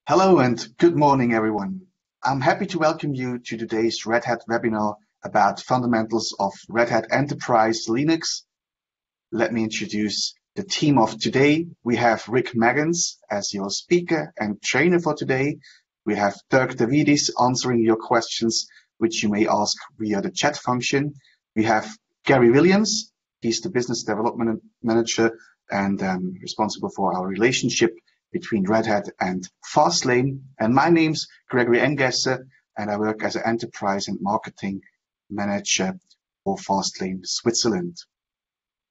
Hello and good morning, everyone. I'm happy to welcome you to today's Red Hat webinar about fundamentals of Red Hat Enterprise Linux. Let me introduce the team of today. We have Rick Maggins as your speaker and trainer for today. We have Dirk Davidis answering your questions, which you may ask via the chat function. We have Gary Williams. He's the business development manager and responsible for our relationship between Red Hat and Fastlane. And my name's Gregory Engesse, and I work as an enterprise and marketing manager for Fastlane Switzerland.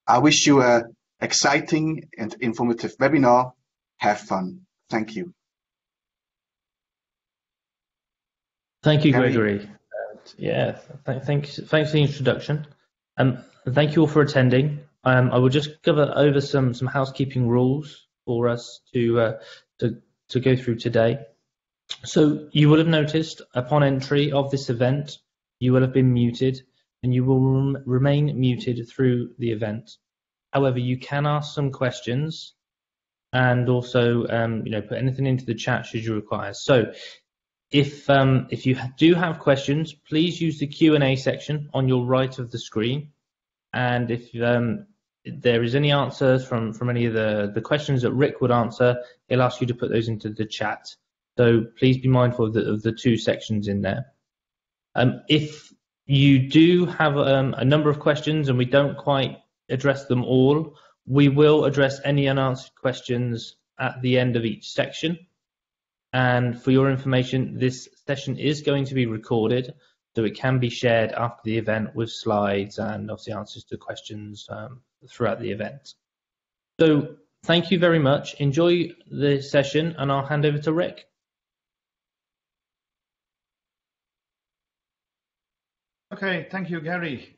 I wish you an exciting and informative webinar. Have fun. Thank you. Thank you, Gregory. Thanks for the introduction. Thank you all for attending. I will just cover over some housekeeping rules for us to go through today. So you will have noticed upon entry of this event, you will have been muted, and you will remain muted through the event. However, you can ask some questions, and also put anything into the chat should you require. So if you do have questions, please use the Q&A section on your right of the screen, and if there is any answers from any of the questions that Rick would answer, he'll ask you to put those into the chat. So please be mindful of the two sections in there. If you do have a number of questions and we don't quite address them all, we will address any unanswered questions at the end of each section. And for your information, this session is going to be recorded, so it can be shared after the event with slides and obviously answers to questions throughout the event. So thank you very much. Enjoy the session, and I'll hand over to Rick. Okay, thank you, Gary.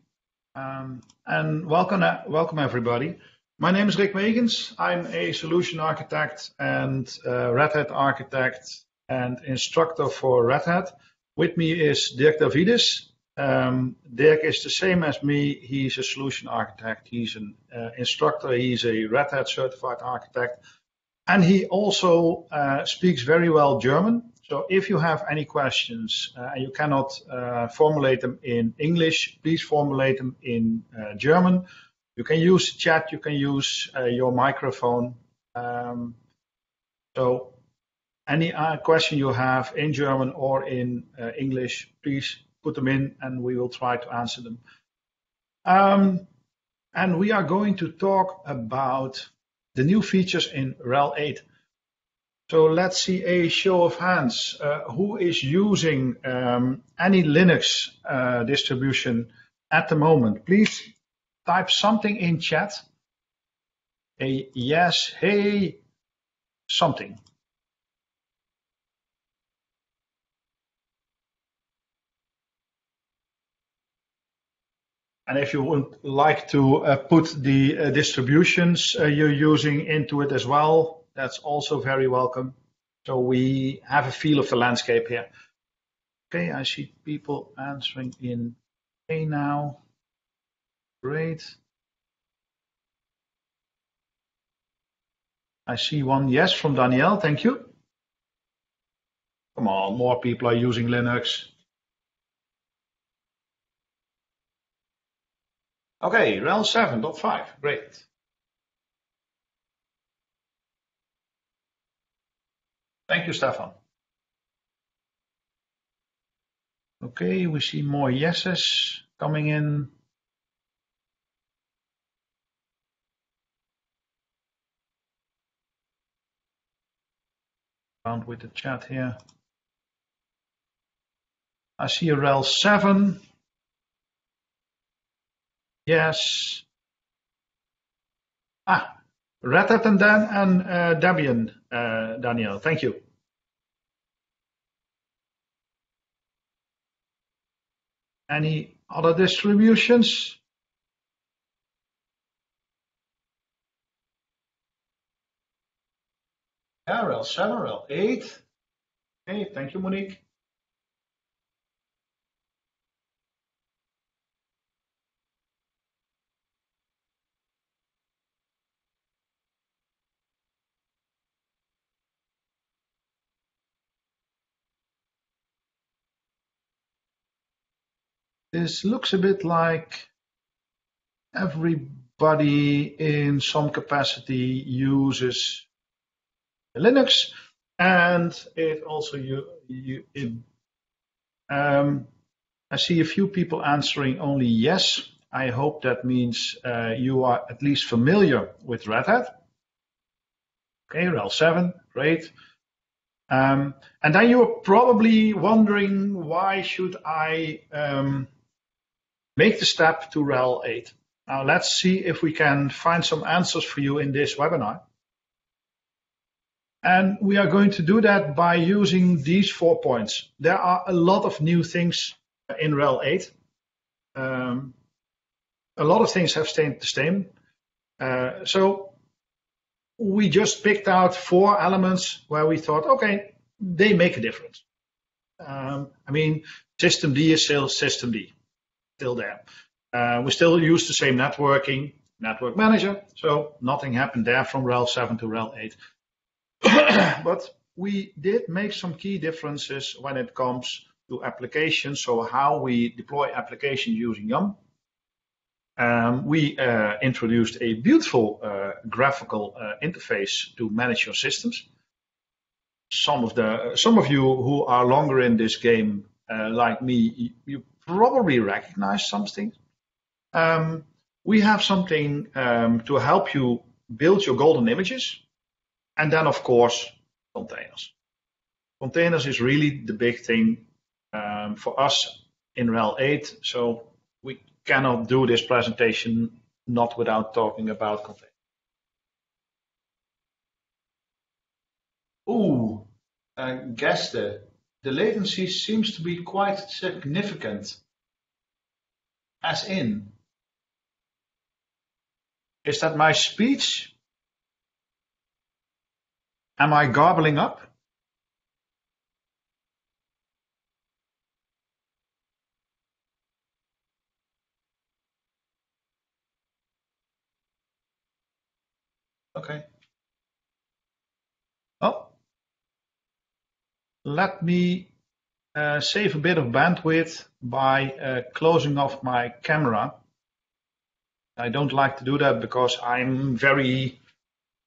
And welcome everybody. My name is Rick Maggins. I'm a solution architect and Red Hat architect and instructor for Red Hat. With me is Dirk Davidis. Dirk is the same as me. He's a solution architect. He's an instructor. He's a Red Hat certified architect. And he also speaks very well German. So if you have any questions and you cannot formulate them in English, please formulate them in German. You can use chat, you can use your microphone. So any question you have in German or in English, please put them in and we will try to answer them. And we are going to talk about the new features in RHEL 8. So let's see a show of hands. Who is using any Linux distribution at the moment? Please type something in chat. A yes, hey, something. And if you would like to put the distributions you're using into it as well, that's also very welcome. So we have a feel of the landscape here. Okay, I see people answering in A now. Great. I see one yes from Danielle, thank you. Come on, more people are using Linux. Okay, RHEL 7.5, great. Thank you, Stefan. Okay, we see more yeses coming in. Around with the chat here. I see a RHEL 7. Yes. Red Hat and Dan and Debian, Daniel. Thank you. Any other distributions? Yeah, RHEL 7, RHEL 8. Okay, thank you, Monique. This looks a bit like everybody in some capacity uses Linux, and it also I see a few people answering only yes. I hope that means you are at least familiar with Red Hat. Okay, RHEL 7, great. And then you're probably wondering, why should I make the step to RHEL 8? Now let's see if we can find some answers for you in this webinar. And we are going to do that by using these 4 points. There are a lot of new things in RHEL 8. A lot of things have stayed the same. So we just picked out 4 elements where we thought, okay, they make a difference. I mean, System D is still System D, still there. We still use the same networking, network manager, so nothing happened there from RHEL 7 to RHEL 8. But we did make some key differences when it comes to applications, so how we deploy applications using Yum. We introduced a beautiful graphical interface to manage your systems. Some of you who are longer in this game, like me, you probably recognize something. We have something to help you build your golden images. And then, of course, containers. Containers is really the big thing for us in RHEL 8. So we cannot do this presentation not without talking about containers. Ooh, Gäste, the latency seems to be quite significant. As in, is that my speech? Am I garbling up? Okay. Oh, let me save a bit of bandwidth by closing off my camera. I don't like to do that because I'm very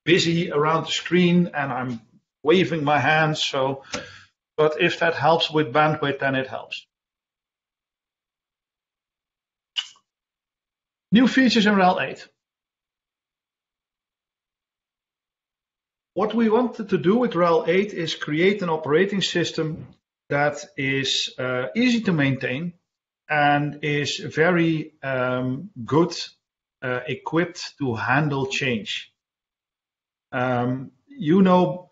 busy around the screen and I'm waving my hands. So, but if that helps with bandwidth, then it helps. New features in RHEL 8. What we wanted to do with RHEL 8 is create an operating system that is easy to maintain and is very good equipped to handle change. You know,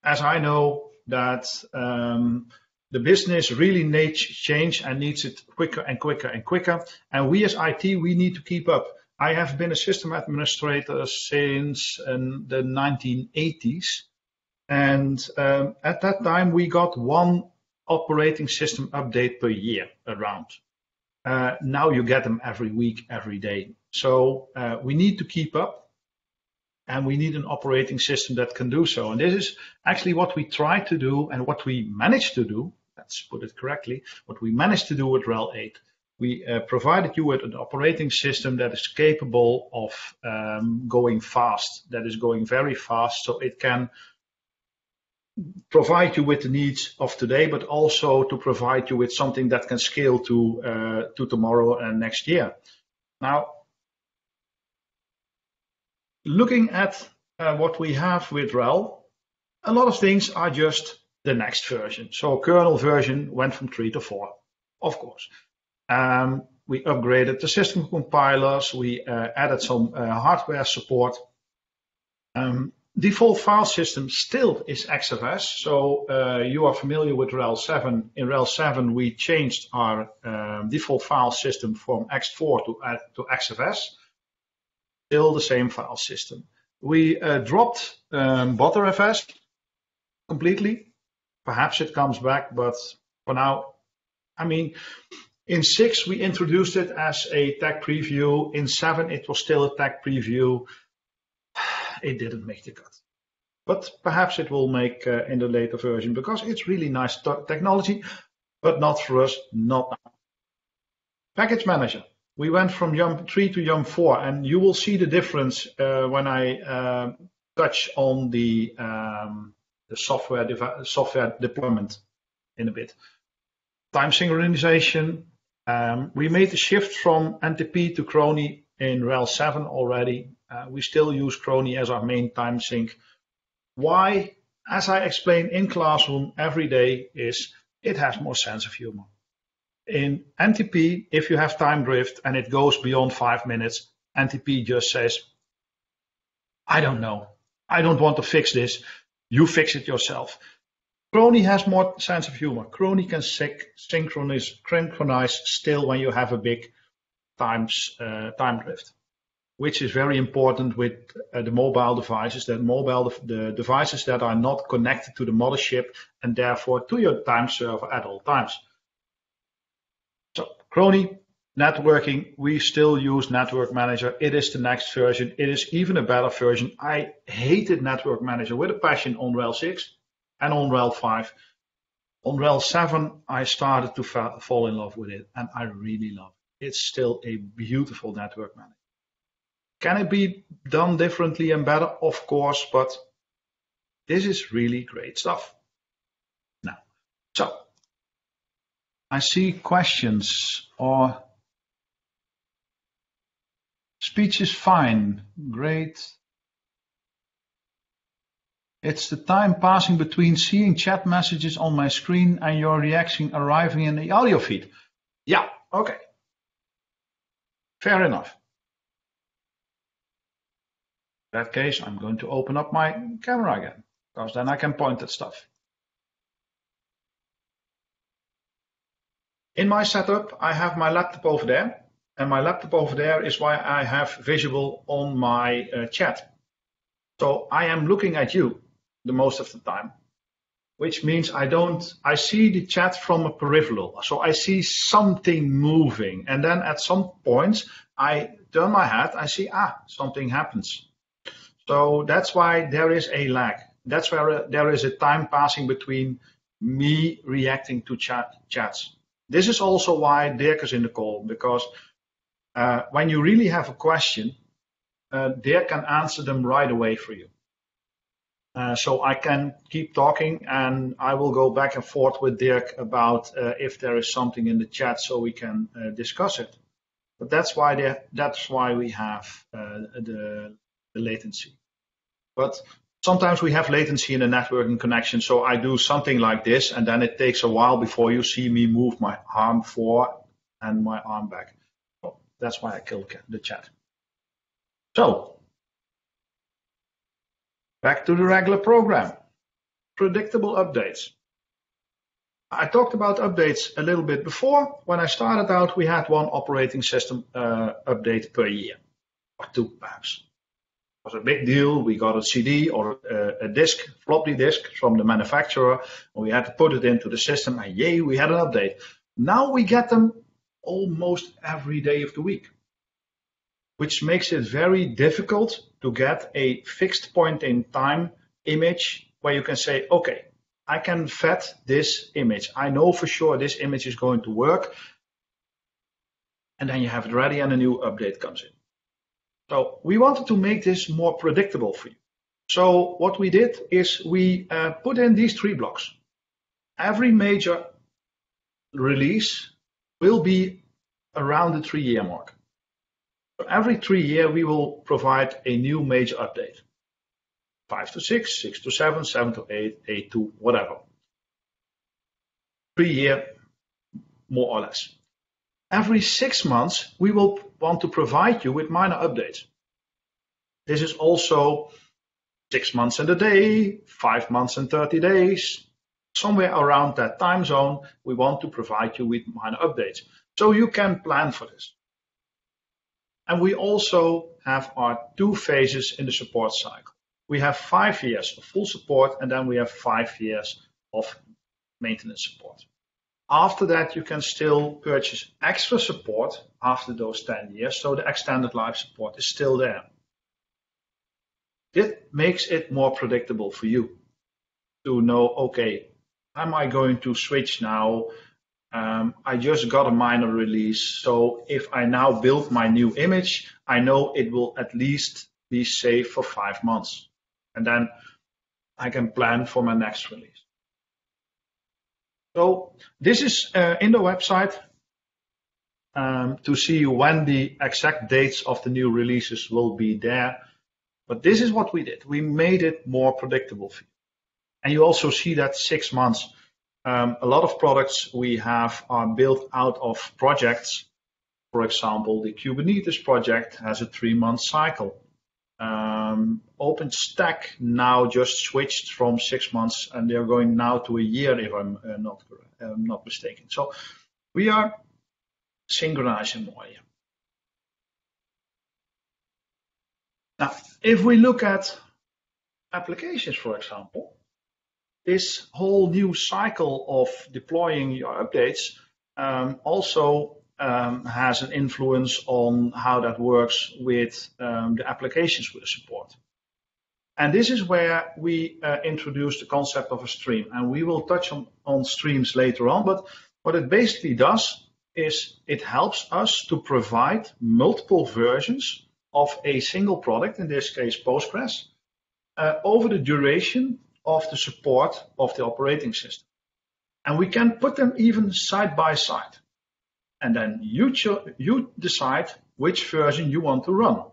as I know, that the business really needs change and needs it quicker and quicker and quicker. And we as IT, we need to keep up. I have been a system administrator since the 1980s. And at that time, we got one operating system update per year around. Now you get them every week, every day. So we need to keep up. And we need an operating system that can do so. And this is actually what we try to do and what we managed to do. Let's put it correctly. What we managed to do with RHEL 8. We provided you with an operating system that is capable of going fast, that is going very fast, so it can provide you with the needs of today, but also to provide you with something that can scale to tomorrow and next year. Now, looking at what we have with RHEL, a lot of things are just the next version. So kernel version went from 3 to 4, of course. We upgraded the system compilers. We added some hardware support. Default file system still is XFS. So you are familiar with RHEL 7. In RHEL 7, we changed our default file system from X4 to XFS. Still the same file system. We dropped ButterFS completely. Perhaps it comes back, but for now, I mean, in 6, we introduced it as a tech preview. In 7, it was still a tech preview. It didn't make the cut. But perhaps it will make in the later version because it's really nice technology, but not for us, not now. Package manager. We went from YUM 3 to YUM 4, and you will see the difference when I touch on the software deployment in a bit. Time synchronization. We made the shift from NTP to Crony in RHEL 7 already. We still use Crony as our main time sync. Why? As I explain in classroom every day, is it has more sense of humor. In NTP, if you have time drift and it goes beyond 5 minutes, NTP just says, I don't know. I don't want to fix this. You fix it yourself. Crony has more sense of humor. Crony can synchronize still when you have a big time drift, which is very important with the mobile devices, the devices that are not connected to the mothership and therefore to your time server at all times. So Crony, networking, we still use Network Manager. It is the next version. It is even a better version. I hated Network Manager with a passion on RHEL 6 and on RHEL 5. On RHEL 7, I started to fall in love with it, and I really love it. It's still a beautiful network manager. Can it be done differently and better? Of course, but this is really great stuff. Now, so I see questions or speech is fine, great. It's the time passing between seeing chat messages on my screen and your reaction arriving in the audio feed. Yeah, okay. Fair enough. In that case, I'm going to open up my camera again, because then I can point at stuff. In my setup, I have my laptop over there, and my laptop over there is why I have visible on my chat. So I am looking at you the most of the time, which means I see the chat from a peripheral. So I see something moving, and then at some points I turn my head, I see, something happens. So that's why there is a lag. That's where there is a time passing between me reacting to chats. This is also why Dirk is in the call, because when you really have a question, Dirk can answer them right away for you. So I can keep talking, and I will go back and forth with Dirk about if there is something in the chat, so we can discuss it. But that's why we have the latency. But sometimes we have latency in the networking connection, so I do something like this, and then it takes a while before you see me move my arm forward and my arm back. So that's why I killed the chat. So back to the regular program. Predictable updates. I talked about updates a little bit before. When I started out, we had one operating system update per year, or two perhaps. It was a big deal. We got a CD or a disk, floppy disk from the manufacturer, and we had to put it into the system, and yay, we had an update. Now we get them almost every day of the week, which makes it very difficult to get a fixed point in time image where you can say, okay, I can vet this image. I know for sure this image is going to work. And then you have it ready and a new update comes in. So we wanted to make this more predictable for you. So what we did is we put in these 3 blocks. Every major release will be around the 3-year mark. So every 3 years, we will provide a new major update. 5 to 6, 6 to 7, 7 to 8, 8 to whatever. 3 years, more or less. Every 6 months, we will want to provide you with minor updates. This is also 6 months and a day, 5 months and 30 days. Somewhere around that time zone, we want to provide you with minor updates. So you can plan for this. And we also have our 2 phases in the support cycle. We have 5 years of full support, and then we have 5 years of maintenance support. After that, you can still purchase extra support after those 10 years, so the extended life support is still there. It makes it more predictable for you to know, okay, am I going to switch now I just got a minor release. So if I now build my new image, I know it will at least be safe for 5 months. And then I can plan for my next release. So this is in the website to see when the exact dates of the new releases will be there. But this is what we did. We made it more predictable for you. And you also see that 6 months. A lot of products we have are built out of projects. For example, the Kubernetes project has a 3-month cycle. OpenStack now just switched from 6 months, and they're going now to a year, if I'm not mistaken. So we are synchronizing more here. Now, if we look at applications, for example, this whole new cycle of deploying your updates also has an influence on how that works with the applications we support. And this is where we introduce the concept of a stream. And we will touch on streams later on, but what it basically does is it helps us to provide multiple versions of a single product, in this case Postgres, over the duration of the support of the operating system. And we can put them even side by side. And then you decide which version you want to run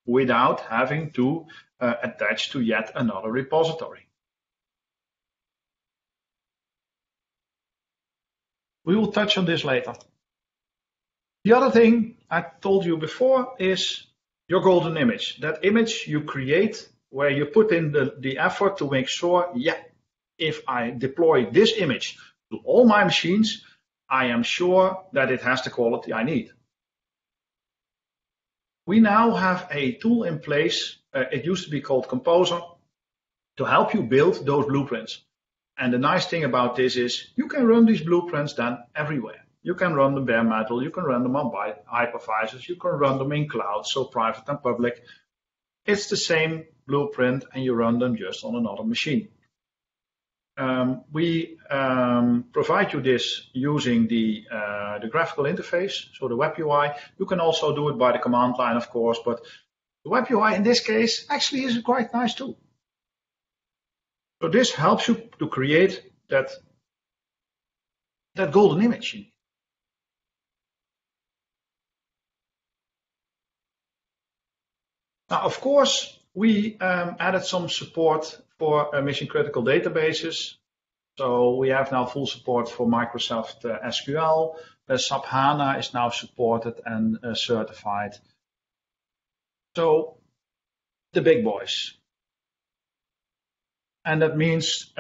without having to attach to yet another repository. We will touch on this later. The other thing I told you before is your golden image. That image you create where you put in the effort to make sure, yeah, if I deploy this image to all my machines, I am sure that it has the quality I need. We now have a tool in place, it used to be called Composer, to help you build those blueprints. And the nice thing about this is you can run these blueprints then everywhere. You can run them bare metal, you can run them on hypervisors, you can run them in cloud, so private and public. It's the same blueprint and you run them just on another machine. We provide you this using the graphical interface, so the web UI. You can also do it by the command line, of course, but the web UI in this case actually is a quite nice tool. So this helps you to create that golden image. Now, of course, we added some support for mission-critical databases. So we have now full support for Microsoft SQL. SAP HANA is now supported and certified. So the big boys. And that means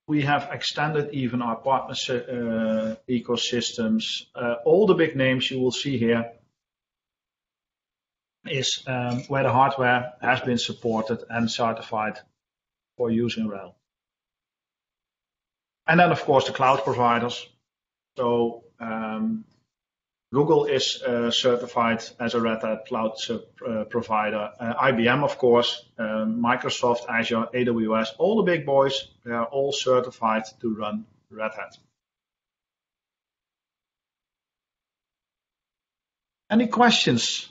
we have extended even our partner ecosystems. All the big names you will see here is where the hardware has been supported and certified for using RHEL. And then, of course, the cloud providers. So Google is certified as a Red Hat cloud provider. IBM, of course, Microsoft, Azure, AWS, all the big boys, they are all certified to run Red Hat. Any questions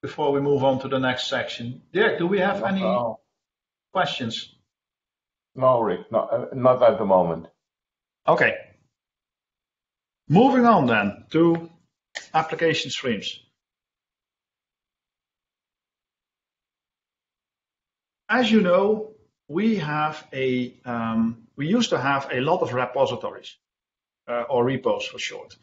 before we move on to the next section? Dirk, do we have any questions? No, Rick, not at the moment. Okay. Moving on then to application streams. As you know, we used to have a lot of repositories, or repos for short.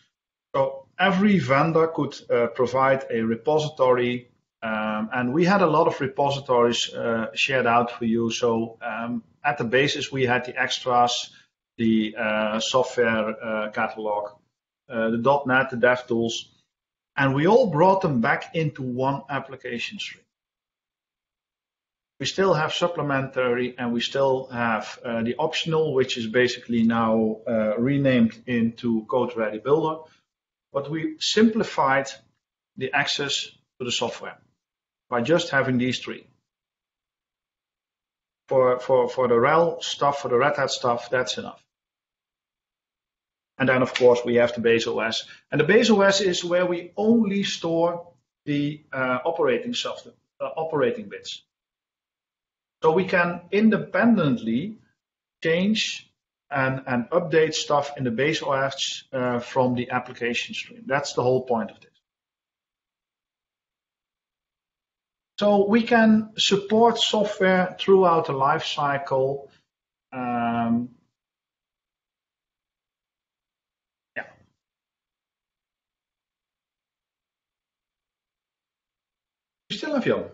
So every vendor could provide a repository, and we had a lot of repositories shared out for you. So at the basis, we had the extras, the software catalog, the .NET, the DevTools, and we all brought them back into one application stream. We still have supplementary and we still have the optional, which is basically now renamed into Code Ready Builder, but we simplified the access to the software by just having these three. For the RHEL stuff, for the Red Hat stuff, that's enough. And then, of course, we have the base OS. And the base OS is where we only store the operating software, operating bits. So we can independently change and update stuff in the base OS from the application stream. That's the whole point of this. So we can support software throughout the life cycle. We still have Yum.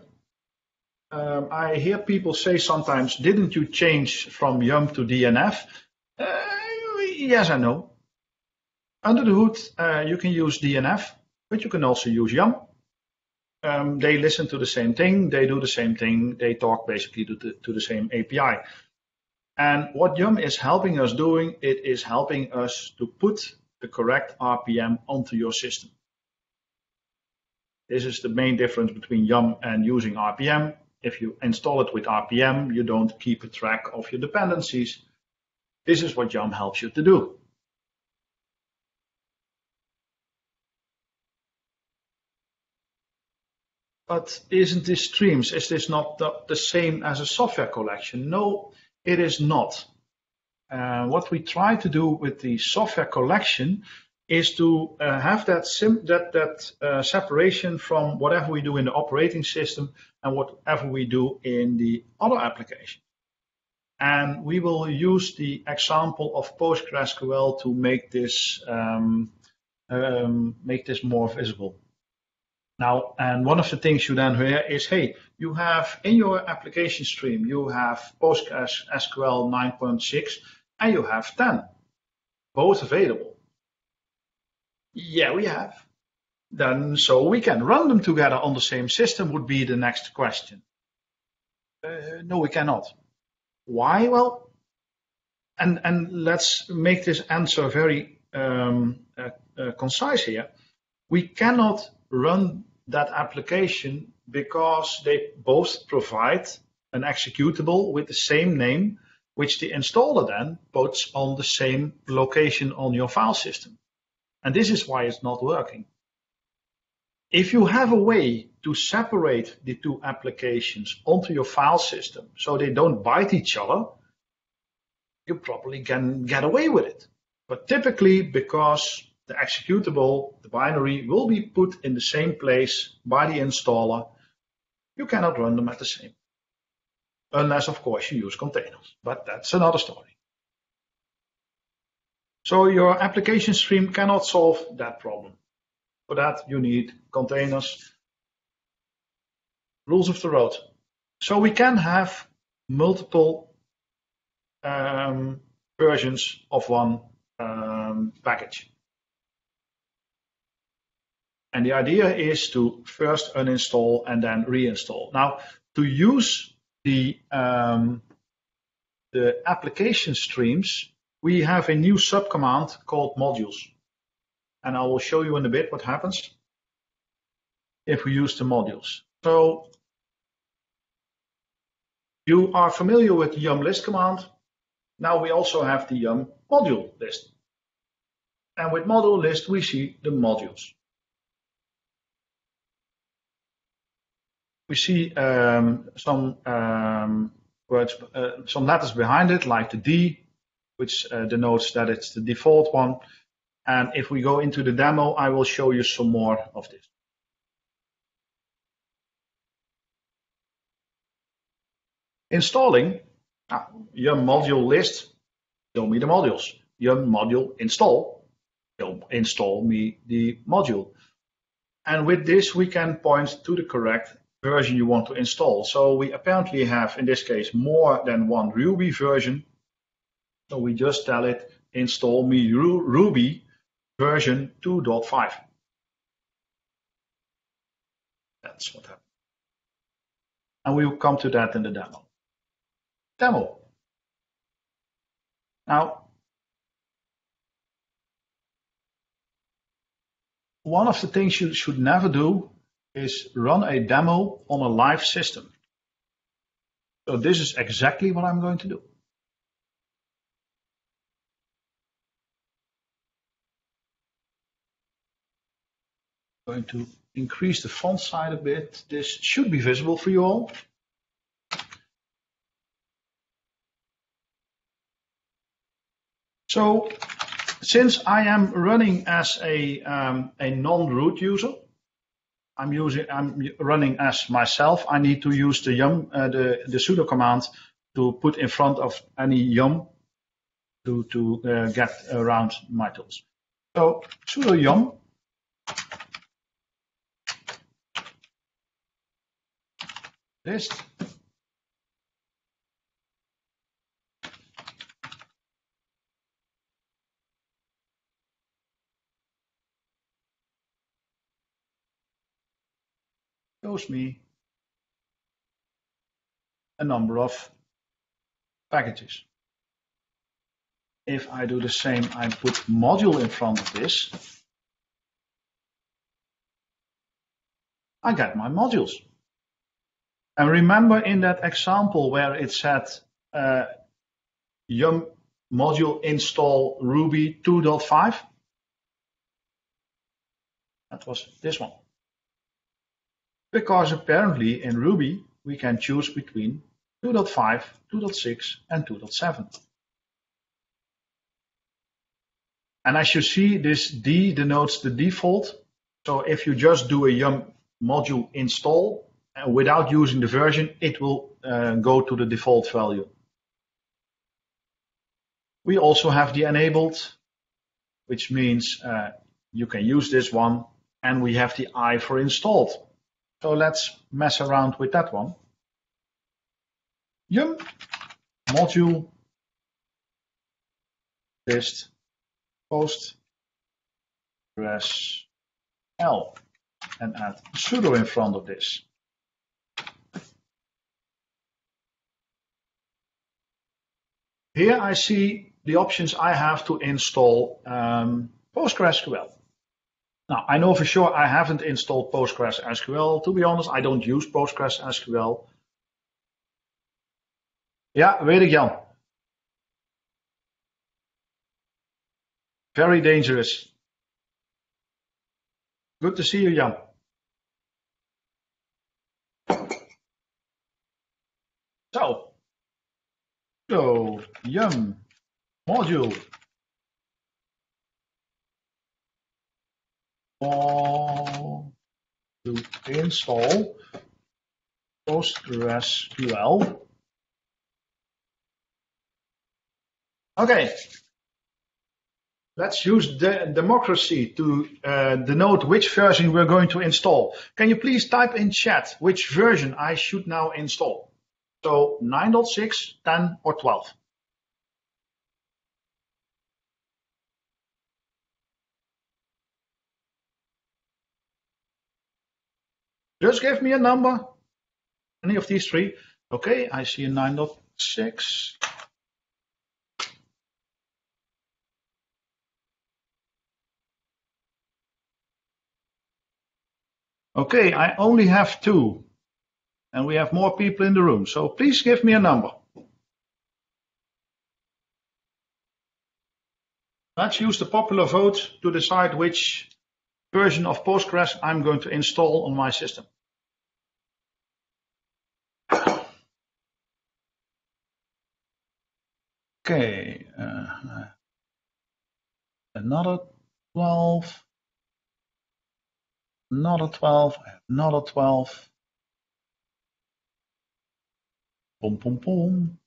I hear people say sometimes, didn't you change from Yum to DNF? Yes and no. Under the hood, you can use DNF, but you can also use Yum. They listen to the same thing, they do the same thing, they talk basically to the same API. And what Yum is helping us doing, it is helping us to put the correct RPM onto your system. This is the main difference between Yum and using RPM. If you install it with RPM, you don't keep a track of your dependencies. This is what Yum helps you to do. But isn't this streams? Is this not the same as a software collection? No, it is not. What we try to do with the software collection is to have that separation from whatever we do in the operating system and whatever we do in the other application. And we will use the example of PostgreSQL to make this more visible. Now, and one of the things you then hear is, hey, you have in your application stream, you have PostgreSQL 9.6 and you have 10, both available. Yeah, we have. Then, so we can run them together on the same system would be the next question. No, we cannot. Why? Well, and let's make this answer very concise here. We cannot run that application because they both provide an executable with the same name, which the installer then puts on the same location on your file system. And this is why it's not working. If you have a way to separate the two applications onto your file system so they don't bite each other, you probably can get away with it. But typically, because the executable, the binary, will be put in the same place by the installer, you cannot run them at the same. Unless, of course, you use containers. But that's another story. So your application stream cannot solve that problem. For that, you need containers, rules of the road. So we can have multiple versions of one package. And the idea is to first uninstall and then reinstall. Now, to use the application streams, we have a new subcommand called modules. And I will show you in a bit what happens if we use the modules. So you are familiar with the yum list command. Now we also have the yum module list. And with module list, we see the modules. We see some letters behind it, like the D, which denotes that it's the default one. And if we go into the demo, I will show you some more of this. Installing, yum module list, show me the modules. Yum module install, install me the module. And with this, we can point to the correct version you want to install. So we apparently have, in this case, more than one Ruby version. So we just tell it, install me Ruby version 2.5. That's what happened. And we will come to that in the demo. Now, one of the things you should never do is run a demo on a live system. So this is exactly what I'm going to do. I'm going to increase the font size a bit. This should be visible for you all. So since I am running as a non-root user, I'm running as myself, I need to use the yum the sudo command to put in front of any yum to get around my tools. So sudo yum list shows me a number of packages. If I do the same, I put module in front of this, I get my modules. And remember in that example where it said yum module install Ruby 2.5? That was this one. Because apparently in Ruby we can choose between 2.5, 2.6 and 2.7. And as you see, this D denotes the default. So if you just do a yum module install without using the version, it will go to the default value. We also have the enabled, which means you can use this one, and we have the I for installed. So let's mess around with that one. Yum module list PostgreSQL and add sudo in front of this. Here I see the options I have to install PostgreSQL. Now, I know for sure I haven't installed PostgreSQL. To be honest, I don't use PostgreSQL. Ja, weet ik, Jan. Very dangerous. Good to see you, Jan. So yum module to install PostgreSQL. Okay, let's use the democracy to denote which version we're going to install. Can you please type in chat which version I should now install? So 9.6, 10 or 12. Just give me a number. Any of these three. Okay, I see a 9.6. Okay, I only have 2. And we have more people in the room. So please give me a number. Let's use the popular vote to decide which version of Postgres I'm going to install on my system. Okay, another 12, another 12, another 12. Boom, boom, boom.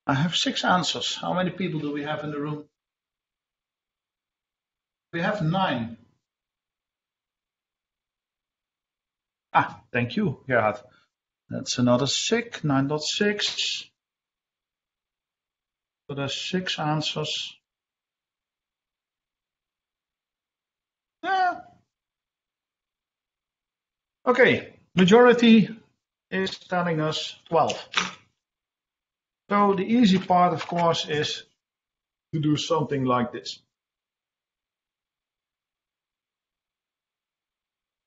I have 6 answers. How many people do we have in the room? We have 9. Ah, thank you, Gerhard. That's another 6, 9.6. So there's 6 answers. Yeah. Okay, majority is telling us 12. So the easy part, of course, is to do something like this.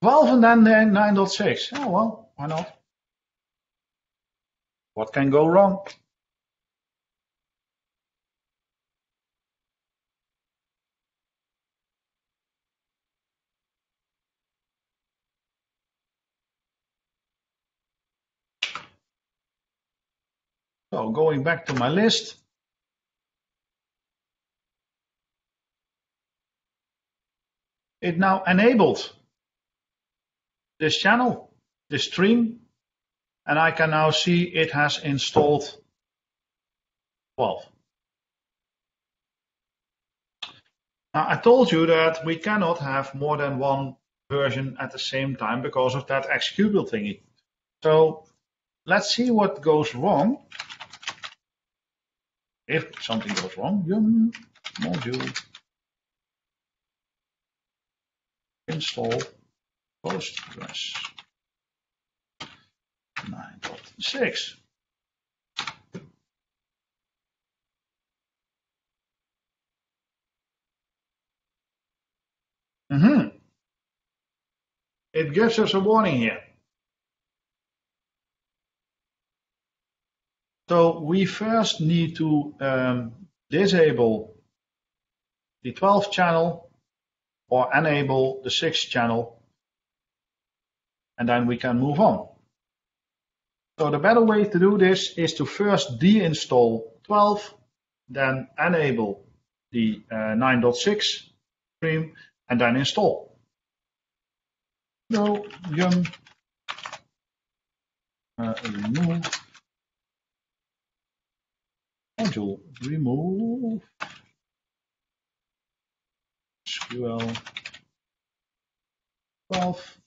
12 and then 9.6. Oh, well, why not? What can go wrong? So going back to my list. It now enabled this channel, this stream, and I can now see it has installed 12. Now, I told you that we cannot have more than one version at the same time because of that executable thingy. So let's see what goes wrong. If something goes wrong, yum, module install Postgres 9.6. It gives us a warning here. So we first need to disable the 12 channel or enable the 6 channel, and then we can move on. So the better way to do this is to first deinstall 12, then enable the 9.6 stream, and then install. So yum remove module remove SQL 12.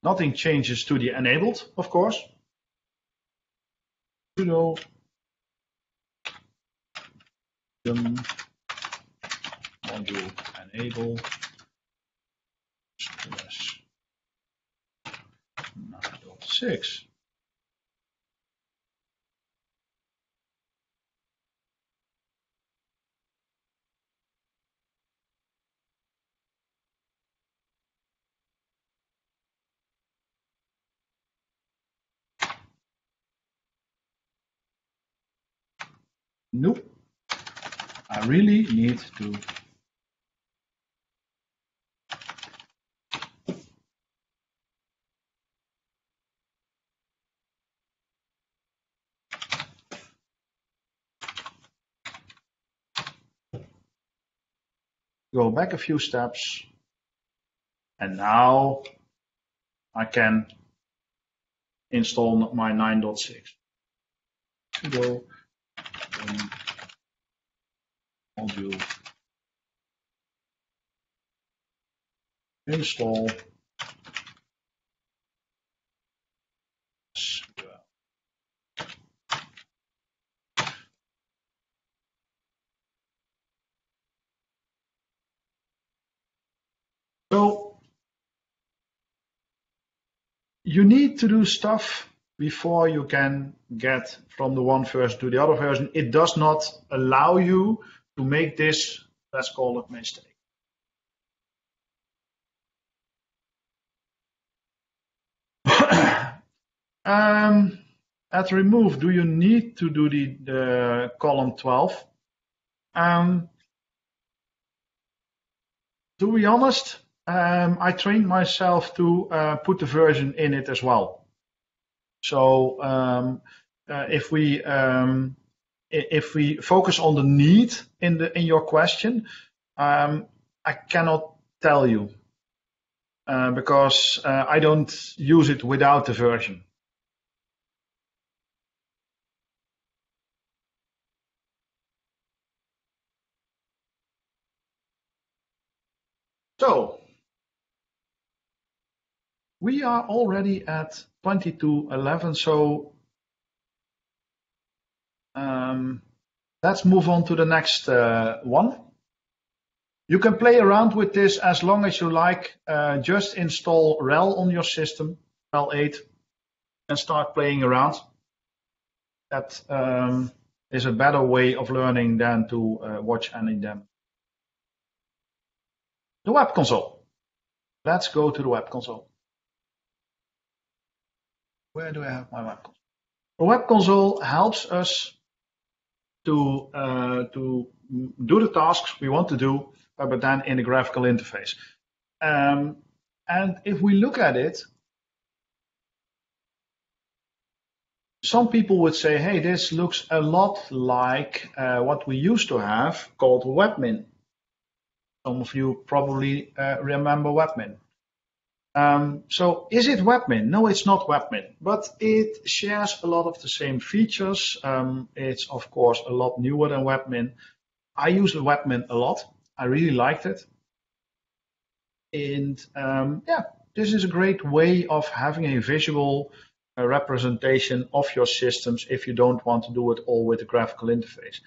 Nothing changes to the enabled, of course. Sudo module enable stress 9.6. Nope. I really need to go back a few steps, and now I can install my 9.6. Sudo module install SQL. So you need to do stuff before you can get from the one version to the other version. It does not allow you to make this, let's call it, mistake. At remove, do you need to do the column 12? To be honest, I trained myself to put the version in it as well. So if we focus on the need in your question, I cannot tell you because I don't use it without the version. So we are already at 22:11, so let's move on to the next one. You can play around with this as long as you like. Just install RHEL on your system. RHEL 8 and start playing around. That is a better way of learning than to watch any demo. The web console. Let's go to the web console. Where do I have my web console? The web console helps us to do the tasks we want to do, but then in a graphical interface. And if we look at it, some people would say, hey, this looks a lot like what we used to have called webmin. Some of you probably remember webmin. So is it webmin? No, it's not webmin, but it shares a lot of the same features. It's of course a lot newer than webmin. I use webmin a lot. I really liked it. And yeah, this is a great way of having a visual representation of your systems if you don't want to do it all with a graphical interface.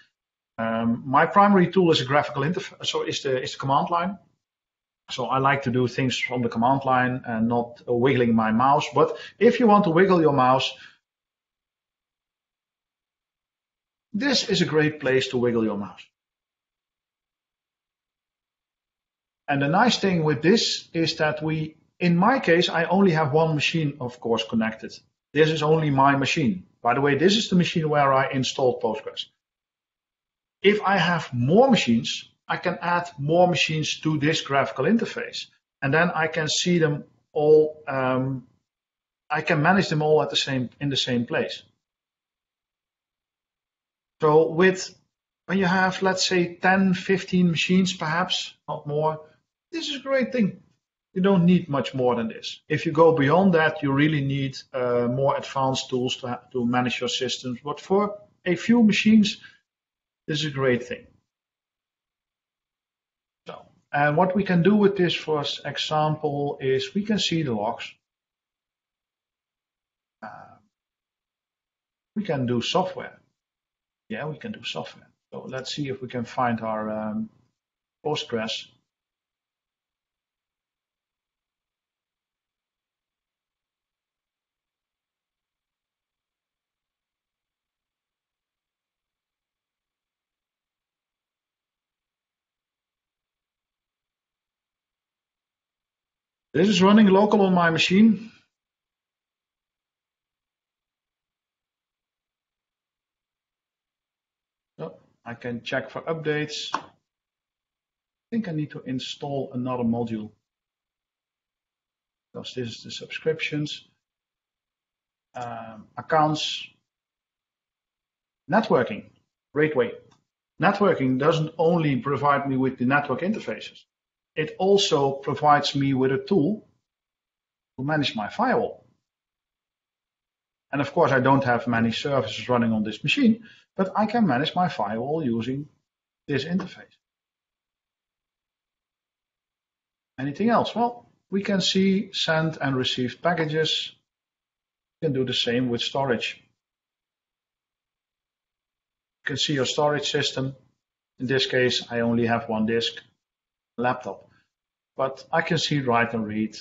My primary tool is a graphical interface, so is the command line. So I like to do things from the command line and not wiggling my mouse. But if you want to wiggle your mouse, this is a great place to wiggle your mouse. And the nice thing with this is that in my case, I only have one machine, of course, connected. This is only my machine. By the way, this is the machine where I installed Postgres. If I have more machines, I can add more machines to this graphical interface, and then I can see them all. I can manage them all in the same place. So when you have, let's say, 10, 15 machines, perhaps not more, this is a great thing. You don't need much more than this. If you go beyond that, you really need more advanced tools to manage your systems. But for a few machines, this is a great thing. And what we can do with this, for example, is we can see the logs. We can do software. Yeah, we can do software. So let's see if we can find our Postgres. This is running local on my machine. So I can check for updates. I think I need to install another module, because this is the subscriptions, accounts, networking. Great way. Networking doesn't only provide me with the network interfaces. It also provides me with a tool to manage my firewall. And of course, I don't have many services running on this machine, but I can manage my firewall using this interface. Anything else? Well, we can see sent and received packages. You can do the same with storage. You can see your storage system. In this case, I only have one disk, laptop. But I can see write and read.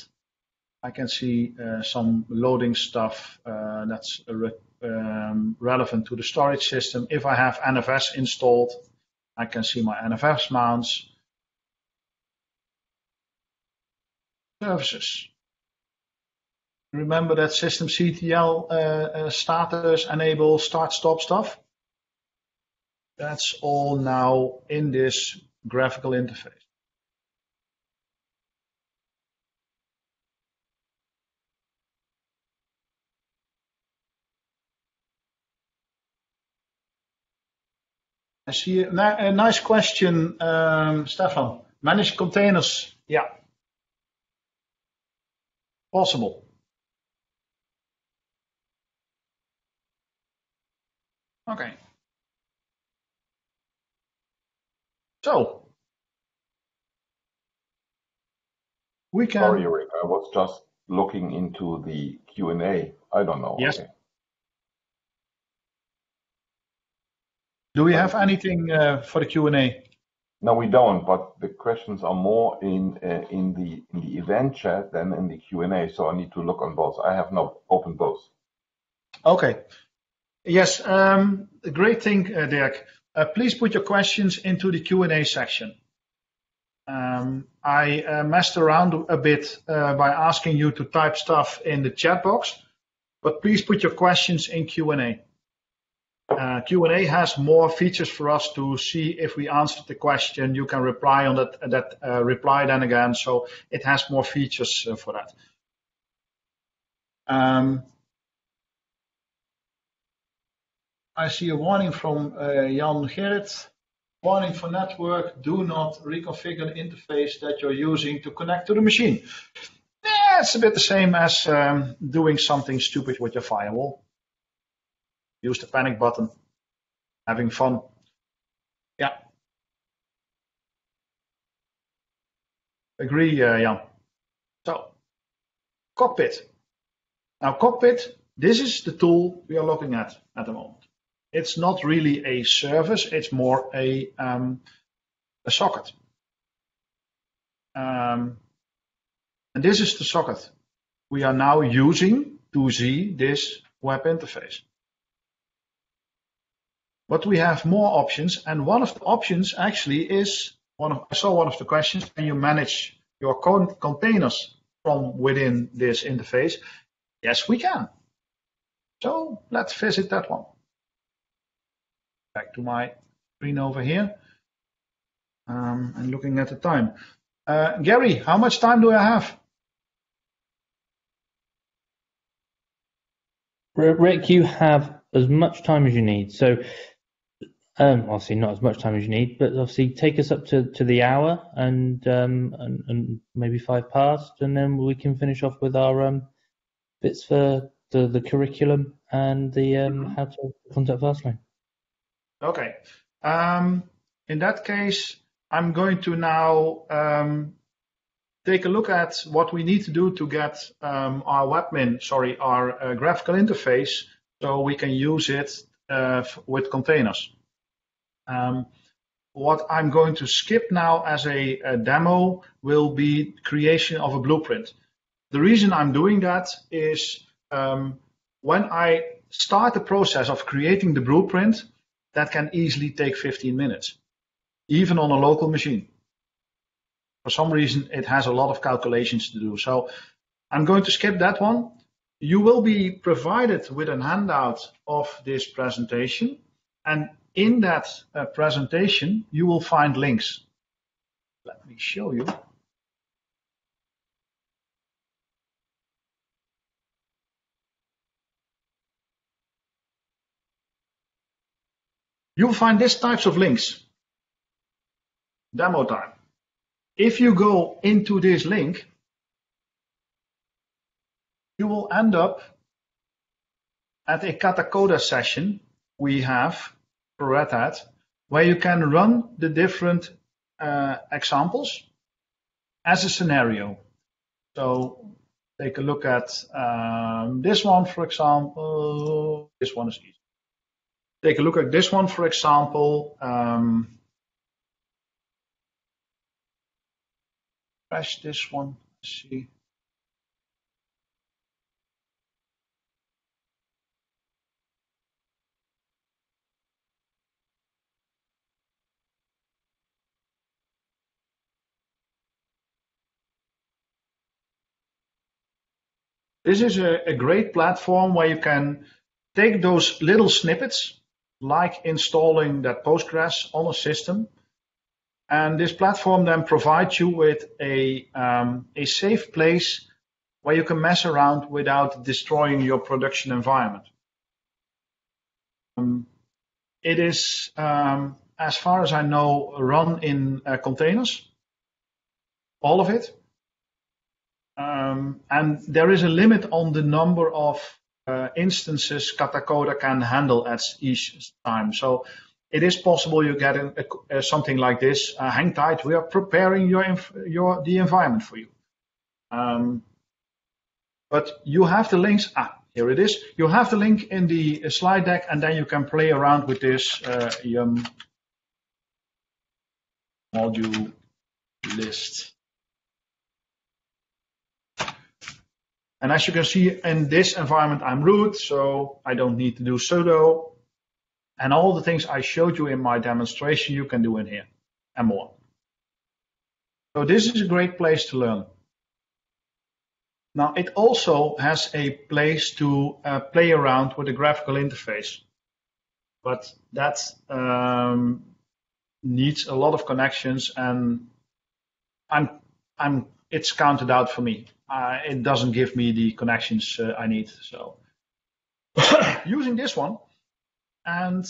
I can see some loading stuff that's relevant to the storage system. If I have NFS installed, I can see my NFS mounts. Services. Remember that systemctl status, enable, start, stop stuff? That's all now in this graphical interface. I see a nice question, Stefan. Manage containers. Yeah. Possible. Okay. So we can. Sorry, Rick, I was just looking into the Q&A. I don't know. Yes. Okay. Do we have anything for the Q&A? No, we don't. But the questions are more in the event chat than in the Q&A. So I need to look on both. I have not opened both. Okay. Yes. A great thing, Dirk. Please put your questions into the Q&A section. I messed around a bit by asking you to type stuff in the chat box, but please put your questions in Q&A. Q&A has more features for us to see if we answered the question. You can reply on that reply then again, so it has more features for that. I see a warning from Jan Gerrit. Warning for network, do not reconfigure the interface that you're using to connect to the machine. Yeah, it's a bit the same as doing something stupid with your firewall. Use the panic button. Having fun. Yeah. Agree, Jan. So, Cockpit. Now, Cockpit, this is the tool we are looking at the moment. It's not really a service, it's more a socket. And this is the socket we are now using to see this web interface. But we have more options, and one of the options actually is, I saw one of the questions, can you manage your containers from within this interface? Yes, we can. So let's visit that one. Back to my screen over here. And looking at the time. Gary, how much time do I have? Rick, you have as much time as you need. So, obviously not as much time as you need, but obviously take us up to the hour and maybe 5 past, and then we can finish off with our bits for the curriculum and the how to contact Fastlane. Okay. In that case, I'm going to now take a look at what we need to do to get our graphical interface so we can use it with containers. What I'm going to skip now as a demo will be creation of a blueprint. The reason I'm doing that is when I start the process of creating the blueprint, that can easily take 15 minutes, even on a local machine. For some reason, it has a lot of calculations to do. So I'm going to skip that one. You will be provided with a handout of this presentation. And in that presentation, you will find links. Let me show you. You'll find these types of links. Demo time. If you go into this link, you will end up at a Katacoda session we have for Red Hat, where you can run the different examples as a scenario. So take a look at this one, for example. This one is easy. Take a look at this one, for example. Crash this one. Let's see. This is a great platform where you can take those little snippets, like installing that Postgres on a system. And this platform then provides you with a safe place where you can mess around without destroying your production environment. It is, as far as I know, run in containers, all of it. And there is a limit on the number of instances Katacoda can handle at each time. So it is possible you get something like this. Hang tight, we are preparing the environment for you. But you have the links. Here it is. You have the link in the slide deck, and then you can play around with this. module list. And as you can see in this environment, I'm root, so I don't need to do sudo. And all the things I showed you in my demonstration, you can do in here and more. So this is a great place to learn. Now, it also has a place to play around with the graphical interface. But that needs a lot of connections, and it's counted out for me. It doesn't give me the connections I need. So using this one, and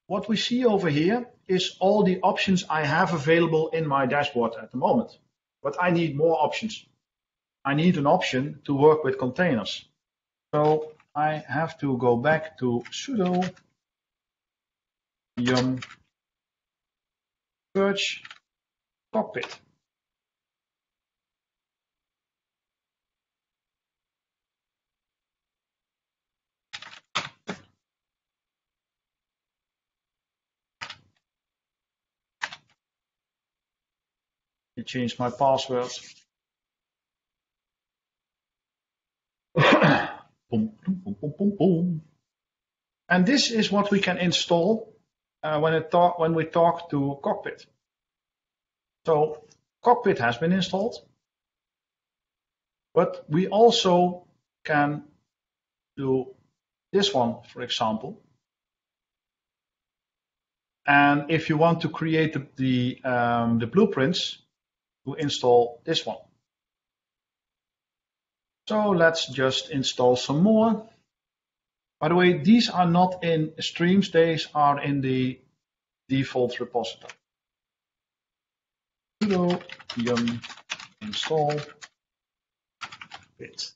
what we see over here is all the options I have available in my dashboard at the moment. But I need more options. I need an option to work with containers. So I have to go back to sudo yum search cockpit. I changed my password. Boom, boom, boom, boom, boom. And this is what we can install when we talk to Cockpit. So Cockpit has been installed, but we also can do this one, for example. And if you want to create the blueprints, to install this one. So let's just install some more. By the way, these are not in streams, these are in the default repository. Sudo yum install bit.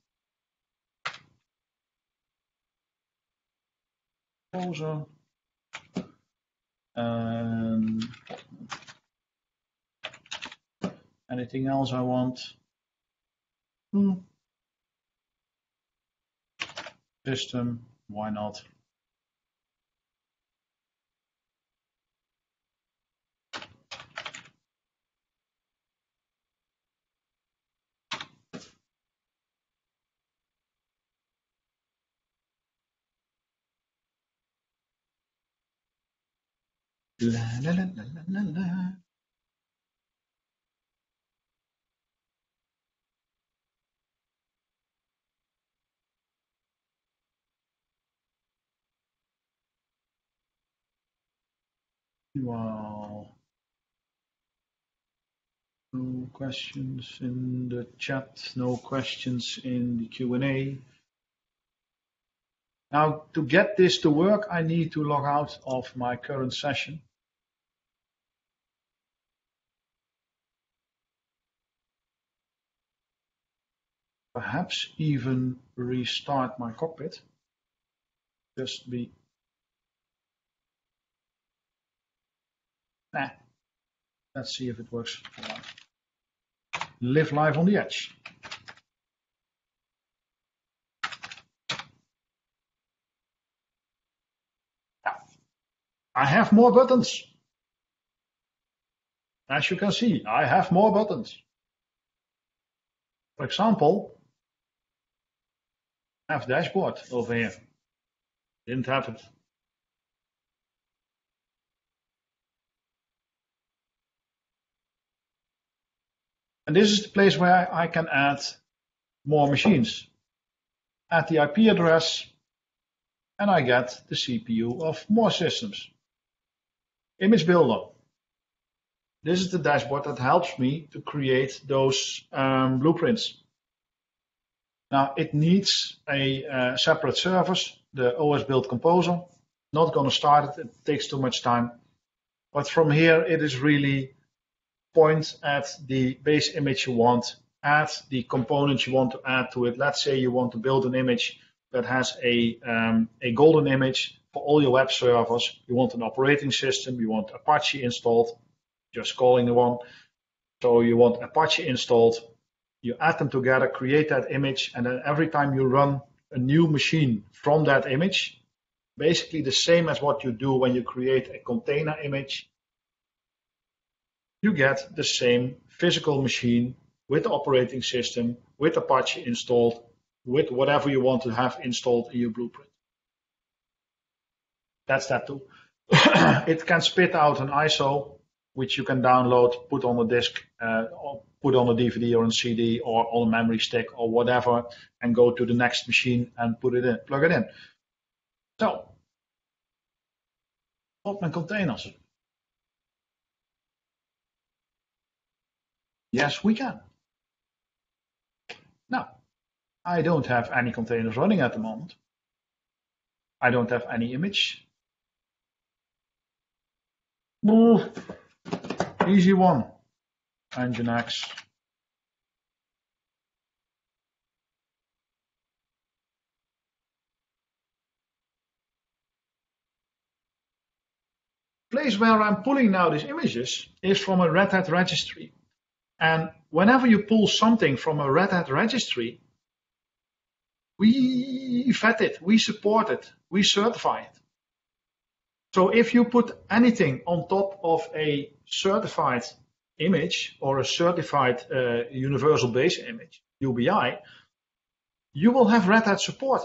Composer. Anything else I want? System, why not? La, la, la, la, la, la. Wow. No questions in the chat, no questions in the Q&A. Now, to get this to work, I need to log out of my current session. Perhaps even restart my cockpit. Just be. Let's see if it works. Live live on the edge. I have more buttons. As you can see, I have more buttons. For example, I have dashboard over here. Didn't happen. And this is the place where I can add more machines. Add the IP address, and I get the CPU of more systems. Image builder. This is the dashboard that helps me to create those blueprints. Now it needs a separate service, the OS Build Composer. Not going to start it, it takes too much time. But from here it is really point at the base image you want, add the components you want to add to it. Let's say you want to build an image that has a golden image for all your web servers. You want an operating system, you want Apache installed, just calling the one. So you want Apache installed, you add them together, create that image, and then every time you run a new machine from that image, basically the same as what you do when you create a container image, you get the same physical machine with the operating system, with Apache installed, with whatever you want to have installed in your blueprint. That's that too. It can spit out an ISO, which you can download, put on a disk, or put on a DVD or a CD or on a memory stick or whatever, and go to the next machine and put it in, plug it in. So, wat met containers? Yes, we can. Now, I don't have any containers running at the moment. I don't have any image. Ooh, easy one. Nginx. Place where I'm pulling now these images is from a Red Hat registry. And whenever you pull something from a Red Hat registry, we vet it, we support it, we certify it. So if you put anything on top of a certified image or a certified universal base image, UBI, you will have Red Hat support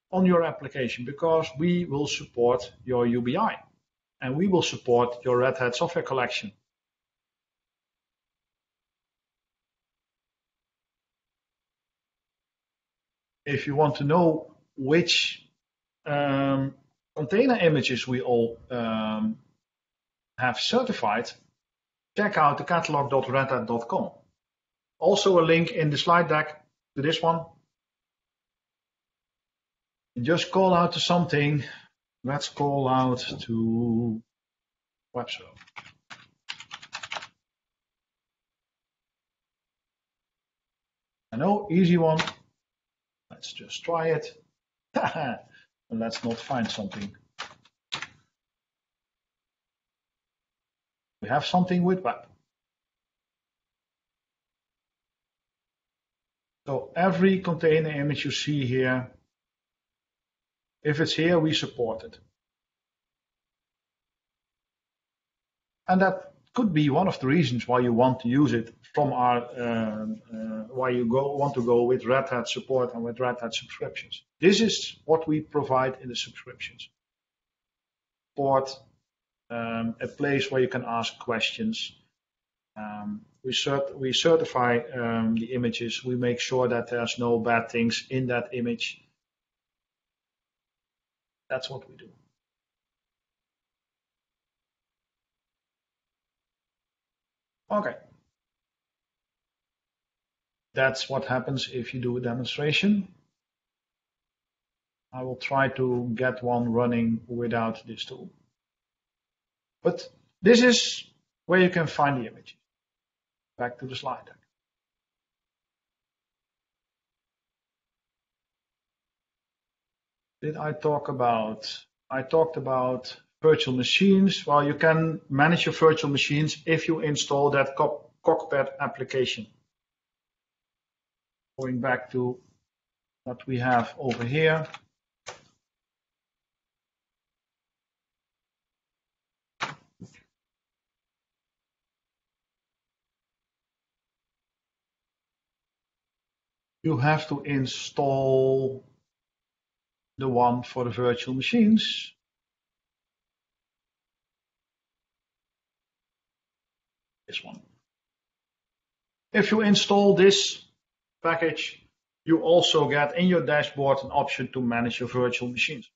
on your application because we will support your UBI and we will support your Red Hat software collection. If you want to know which container images we all have certified, check out the catalog.redhat.com. Also a link in the slide deck to this one. Just call out to something. Let's call out to web server. I know, easy one. Let's just try it. And let's not find something. We have something with web. So every container image you see here, if it's here, we support it. And that could be one of the reasons why you want to use it from our, why you want to go with Red Hat support and with Red Hat subscriptions. This is what we provide in the subscriptions. Support, a place where you can ask questions. We certify the images. We make sure that there's no bad things in that image. That's what we do. Okay. That's what happens if you do a demonstration. I will try to get one running without this tool. But this is where you can find the image. Back to the slide deck. Did I talk about? I talked about virtual machines. Well, you can manage your virtual machines if you install that Cockpit application. Going back to what we have over here. You have to install the one for the virtual machines. This one. If you install this package, you also get in your dashboard an option to manage your virtual machines.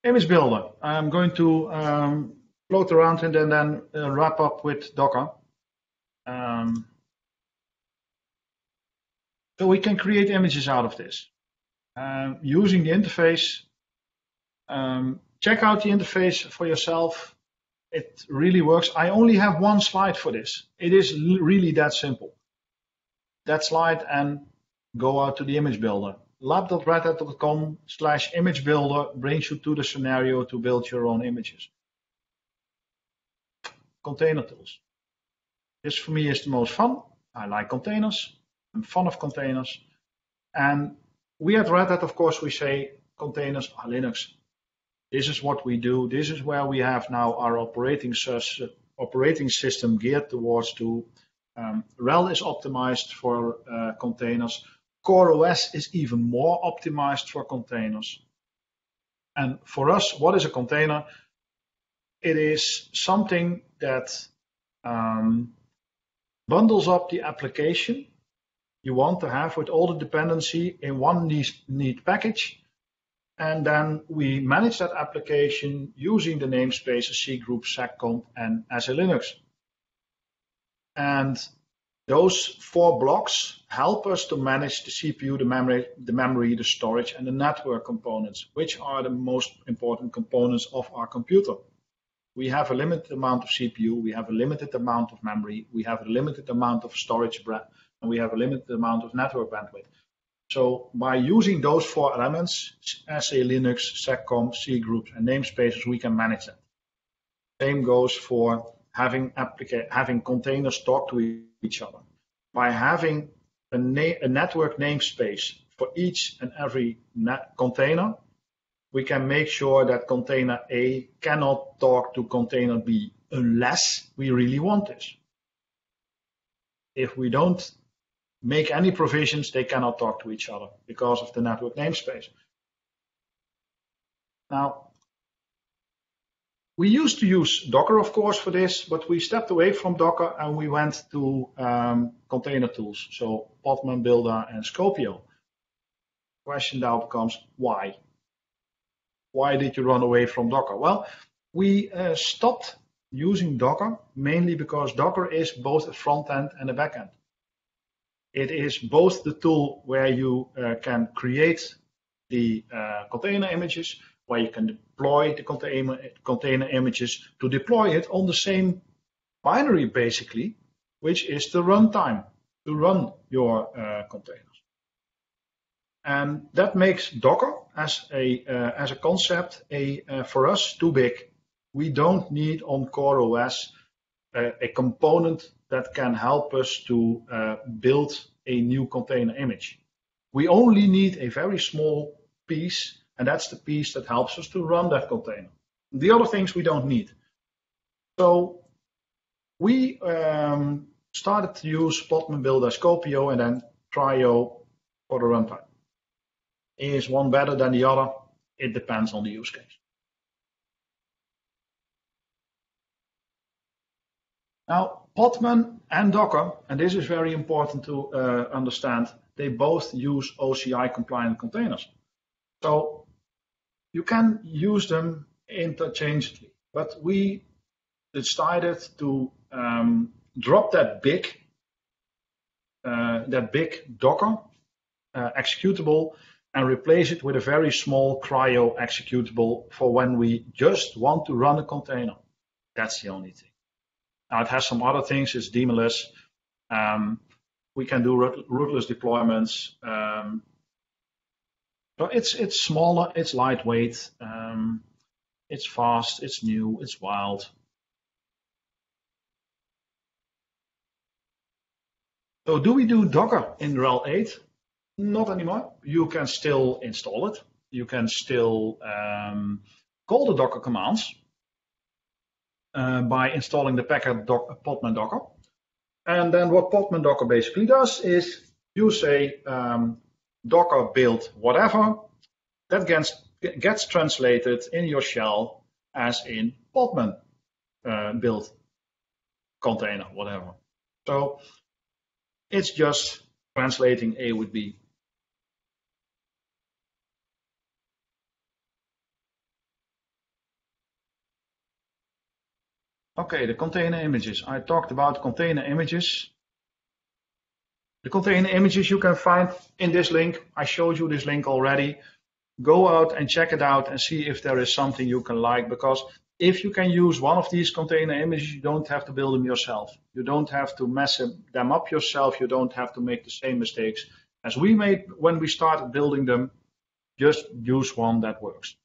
Image Builder. I'm going to float around and then wrap up with Docker. So we can create images out of this. Using the interface, check out the interface for yourself. It really works. I only have one slide for this. It is really that simple. That slide and go out to the image builder. lab.redhat.com/image builder brings you to the scenario to build your own images. Container tools. This for me is the most fun. I like containers. I'm fond of containers. And we at Red Hat, of course, we say containers are Linux. This is what we do. This is where we have now our operating system geared towards to. RHEL is optimized for containers. CoreOS is even more optimized for containers. And for us, what is a container? It is something that bundles up the application you want to have with all the dependency in one neat package. And then we manage that application using the namespaces cgroup, seccomp, and SELinux. And those 4 blocks help us to manage the CPU, the memory, the storage, and the network components, which are the most important components of our computer. We have a limited amount of CPU, we have a limited amount of memory, we have a limited amount of storage breadth, and we have a limited amount of network bandwidth. So by using those 4 elements, SELinux, seccomp, cgroups, and namespaces, we can manage that. Same goes for having containers talk to each other. By having a network namespace for each and every container, we can make sure that container A cannot talk to container B unless we really want this. If we don't make any provisions, they cannot talk to each other because of the network namespace. Now, we used to use Docker, of course, for this, but we stepped away from Docker and we went to container tools, so Podman, Builder, and Scopio. Question now becomes, why? Why did you run away from Docker? Well, we stopped using Docker mainly because Docker is both a front end and a back end. It is both the tool where you can create the container images, where you can deploy the container images to deploy it on the same binary, basically, which is the runtime to run your containers. And that makes Docker as a concept for us too big. We don't need on CoreOS a component that can help us to build a new container image. We only need a very small piece, and that's the piece that helps us to run that container. The other things we don't need. So we started to use Podman, Builder, Scopio, and then Trio for the runtime. Is one better than the other? It depends on the use case. Now, Podman and Docker, and this is very important to understand, they both use OCI compliant containers. So you can use them interchangeably, but we decided to drop that big Docker executable and replace it with a very small Cryo executable for when we just want to run a container. That's the only thing. Now it has some other things. It's daemonless. We can do rootless deployments. So it's smaller, it's lightweight, it's fast, it's new, it's wild. So do we do Docker in RHEL 8? Not anymore. You can still install it. You can still call the Docker commands by installing the package Podman Docker. And then what Podman Docker basically does is you say Docker build whatever, that gets translated in your shell as in Podman build container, whatever. So it's just translating A with B. Okay, the container images. I talked about container images. The container images you can find in this link. I showed you this link already. Go out and check it out and see if there is something you can like, because if you can use one of these container images, you don't have to build them yourself. You don't have to mess them up yourself. You don't have to make the same mistakes as we made when we started building them. Just use one that works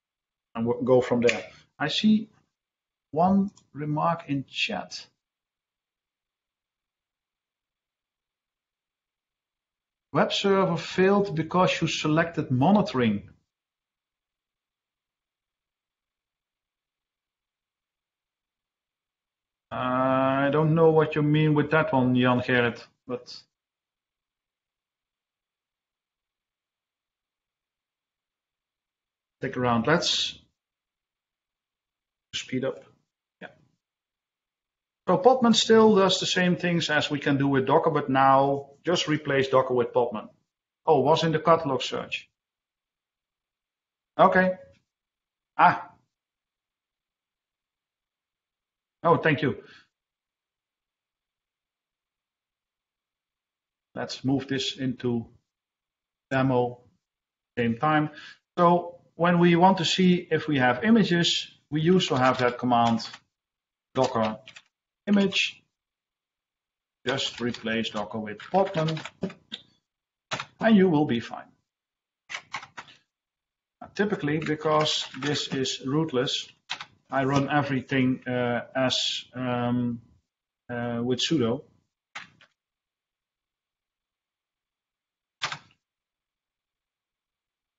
and we'll go from there. I see one remark in chat. Web server failed because you selected monitoring. I don't know what you mean with that one, Jan Gerrit, but stick around. Let's speed up. Yeah. So Podman still does the same things as we can do with Docker, but now just replace Docker with Podman. Oh, was in the catalog search. Okay. Oh, thank you. Let's move this into demo same time. So when we want to see if we have images, we used to have that command docker image. Just replace Docker with Podman, and you will be fine. Typically, because this is rootless, I run everything as with sudo.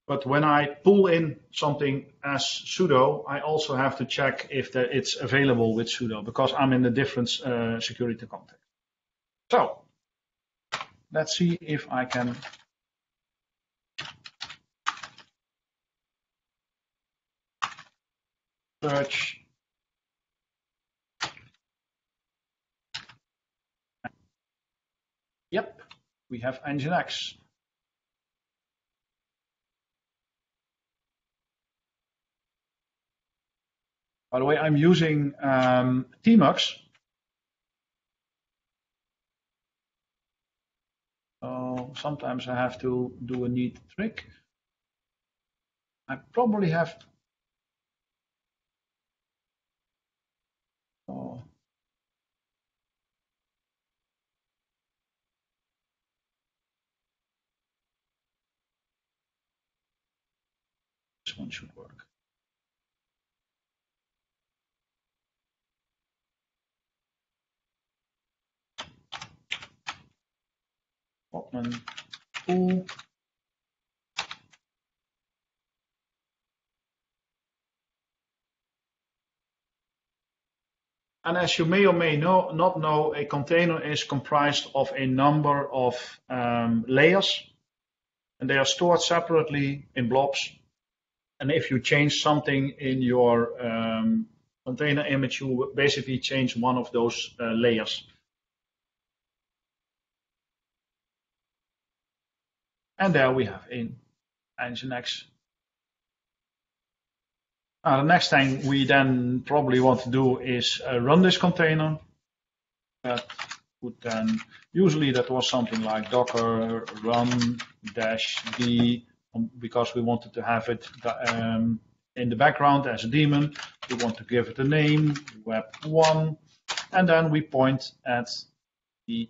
But when I pull in something as sudo, I also have to check if it's available with sudo, because I'm in a different security context. So let's see if I can search. Yep, we have Nginx. By the way, I'm using Tmux. So sometimes I have to do a neat trick. I probably have. Oh. This one should work. Podman pool. And as you may or may not know, a container is comprised of a number of layers, and they are stored separately in blobs. And if you change something in your container image, you basically change one of those layers. And there we have in Nginx. The next thing we then probably want to do is run this container. That would then, usually that was something like docker run -d, because we wanted to have it in the background as a daemon. We want to give it a name, web1, and then we point at the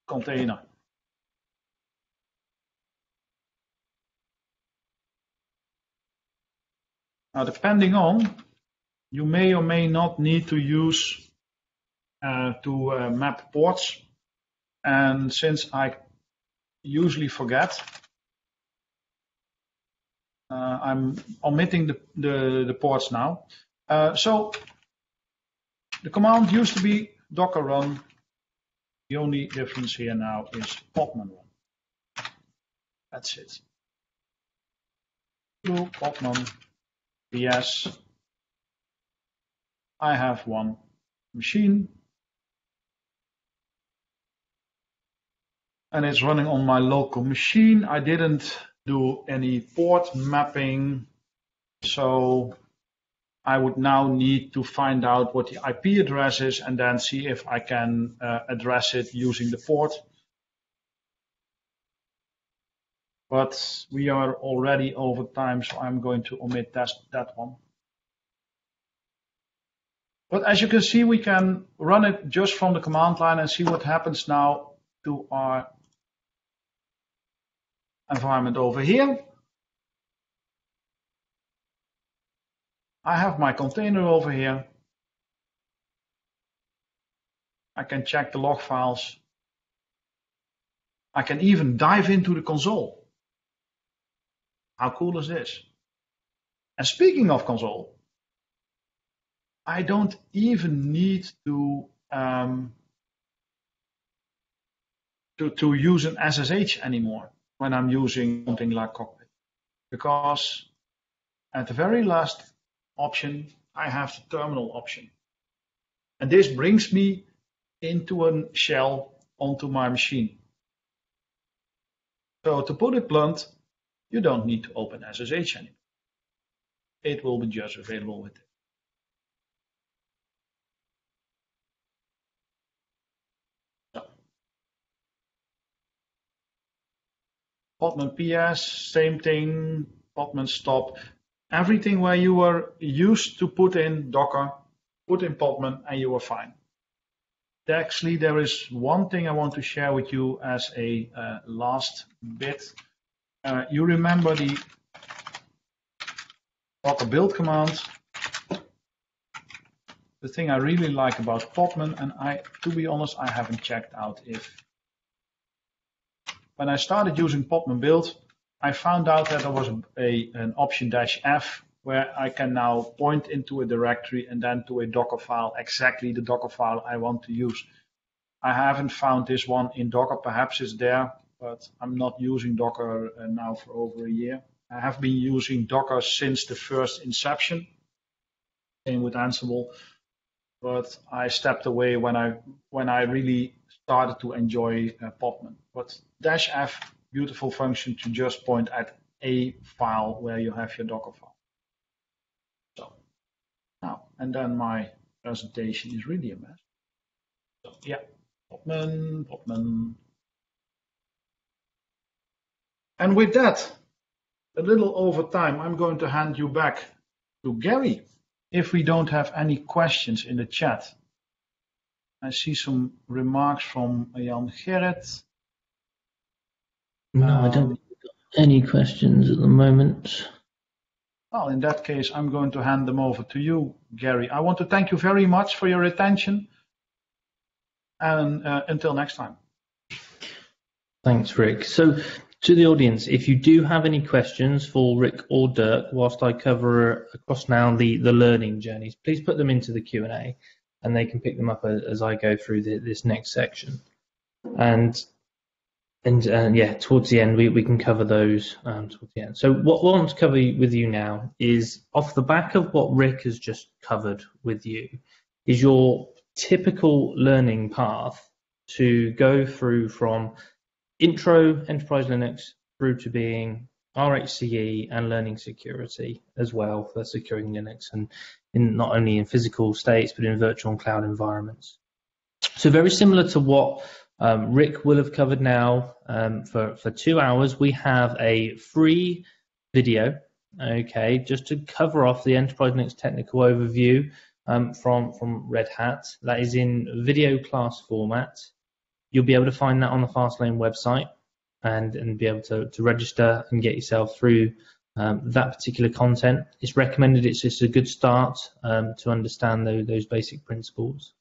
container. Now, depending on, you may or may not need to use to map ports. And since I usually forget, I'm omitting the ports now. So the command used to be docker run. The only difference here now is Podman run. That's it. Do Podman ps. I have one machine, and it's running on my local machine. I didn't do any port mapping, so I would now need to find out what the IP address is and then see if I can address it using the port. But we are already over time, so I'm going to omit that one. But as you can see, we can run it just from the command line and see what happens now to our environment over here. I have my container over here. I can check the log files. I can even dive into the console. How cool is this? And speaking of console, I don't even need to use an SSH anymore when I'm using something like Cockpit, because at the very last option, I have the terminal option. And this brings me into a shell onto my machine. So to put it blunt, you don't need to open SSH anymore. It will be just available with it. So, Podman PS, same thing, Podman stop. Everything where you were used to put in Docker, put in Podman, and you were fine. Actually, there is one thing I want to share with you as a last bit. You remember the Docker build command. The thing I really like about Podman, and to be honest, I haven't checked out if. When I started using Podman build, I found out that there was an option -f where I can now point into a directory and then to a Docker file, exactly the Docker file I want to use. I haven't found this one in Docker. Perhaps it's there, but I'm not using Docker now for over a year. I have been using Docker since the first inception, same with Ansible, but I stepped away when I really started to enjoy Podman. But -f, beautiful function to just point at a file where you have your Docker file. So now, and then my presentation is really a mess. So yeah, Podman. And with that, a little over time, I'm going to hand you back to Gary. If we don't have any questions in the chat. I see some remarks from Jan Gerrit. No, I don't have any questions at the moment. Well, in that case, I'm going to hand them over to you, Gary. I want to thank you very much for your attention. And until next time. Thanks, Rick. So to the audience, if you do have any questions for Rick or Dirk, whilst I cover across now the learning journeys, please put them into the Q&A and they can pick them up as I go through this next section. And yeah, towards the end, we can cover those towards the end. So what I want to cover with you now is, off the back of what Rick has just covered with you, is your typical learning path to go through from intro Enterprise Linux through to being RHCE and learning security as well, for securing Linux, and not only in physical states but in virtual and cloud environments. So very similar to what Rick will have covered now. For 2 hours we have a free video, okay, just to cover off the Enterprise Linux technical overview from Red Hat. That is in video class format. You'll be able to find that on the Fastlane website and be able to register and get yourself through that particular content. It's recommended. It's just a good start to understand those basic principles.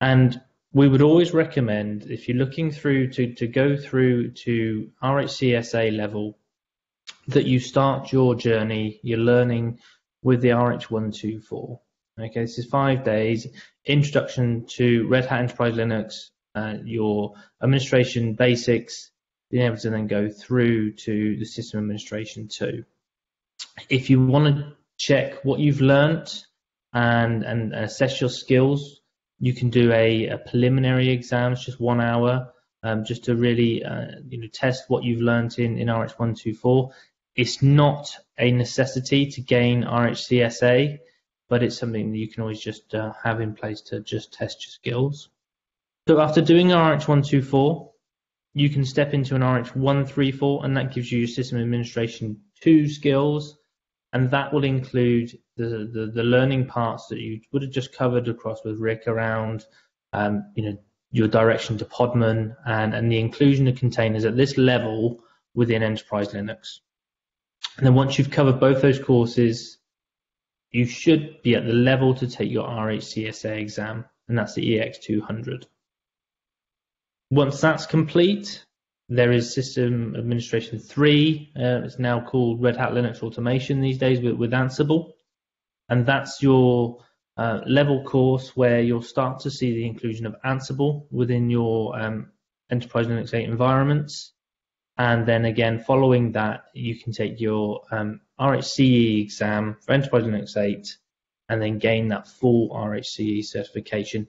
And we would always recommend, if you're looking through to go through to RHCSA level, that you start your journey, your learning, with the RH124. Okay, this is 5 days, introduction to Red Hat Enterprise Linux, your administration basics, being able to then go through to the system administration too. If you want to check what you've learnt and assess your skills, you can do a preliminary exam. It's just 1 hour, just to really test what you've learnt in RH124. It's not a necessity to gain RHCSA, but it's something that you can always just have in place to just test your skills. So after doing RH124, you can step into an RH134, and that gives you your system administration 2 skills, and that will include the learning parts that you would have just covered across with Rick around your direction to Podman and the inclusion of containers at this level within Enterprise Linux. And then once you've covered both those courses, you should be at the level to take your RHCSA exam, and that's the EX200. Once that's complete, There is System Administration 3. It's now called Red Hat Linux Automation these days with Ansible. And that's your level course where you'll start to see the inclusion of Ansible within your Enterprise Linux 8 environments. And then again, following that, you can take your RHCE exam for Enterprise Linux 8 and then gain that full RHCE certification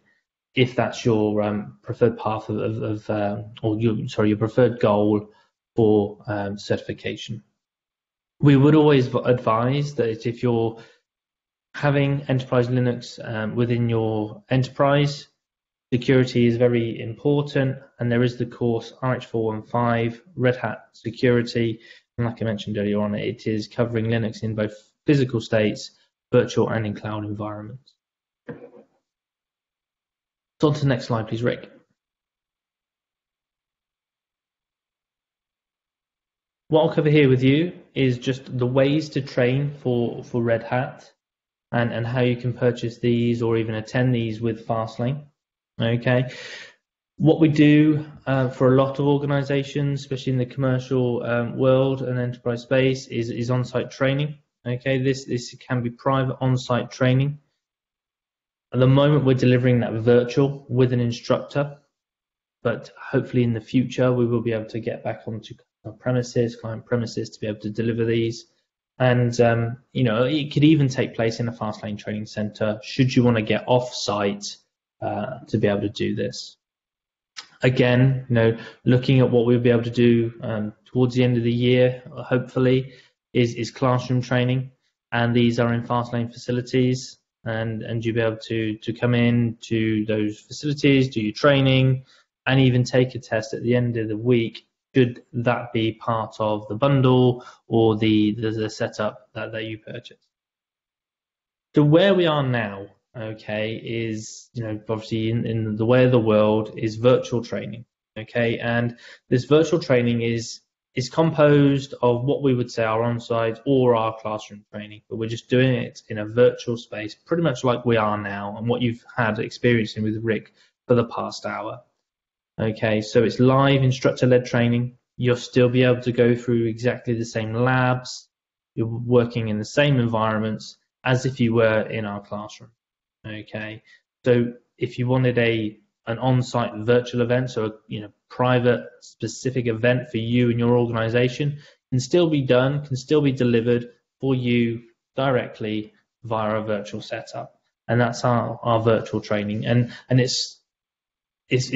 if that's your preferred path your preferred goal for certification. We would always advise that if you're having Enterprise Linux within your enterprise, security is very important, and there is the course RH415 Red Hat Security, and like I mentioned earlier on, it is covering Linux in both physical states, virtual and in cloud environments. So on to the next slide, please, Rick. What I'll cover here with you is just the ways to train for Red Hat and how you can purchase these or even attend these with Fastlane. Okay. What we do for a lot of organizations, especially in the commercial world and enterprise space, is on-site training. Okay, this can be private on-site training. At the moment, we're delivering that virtual with an instructor, but hopefully in the future, we will be able to get back onto client premises to be able to deliver these. And, it could even take place in a Fastlane training center should you want to get off-site to be able to do this. Again, looking at what we'll be able to do towards the end of the year, hopefully, is classroom training. And these are in Fastlane facilities. And you'll be able to come in to those facilities, do your training, and even take a test at the end of the week, should that be part of the bundle or the setup that you purchase. So where we are now, okay, is, obviously in the way of the world is virtual training, okay, and this virtual training is composed of what we would say our on-site or our classroom training, but we're just doing it in a virtual space, pretty much like we are now and what you've had experiencing with Rick for the past hour. Okay, so it's live instructor-led training. You'll still be able to go through exactly the same labs. You're working in the same environments as if you were in our classroom. Okay, so if you wanted an on-site virtual event, so private specific event for you and your organization, can still be done, can still be delivered for you directly via a virtual setup. And that's our virtual training. And it's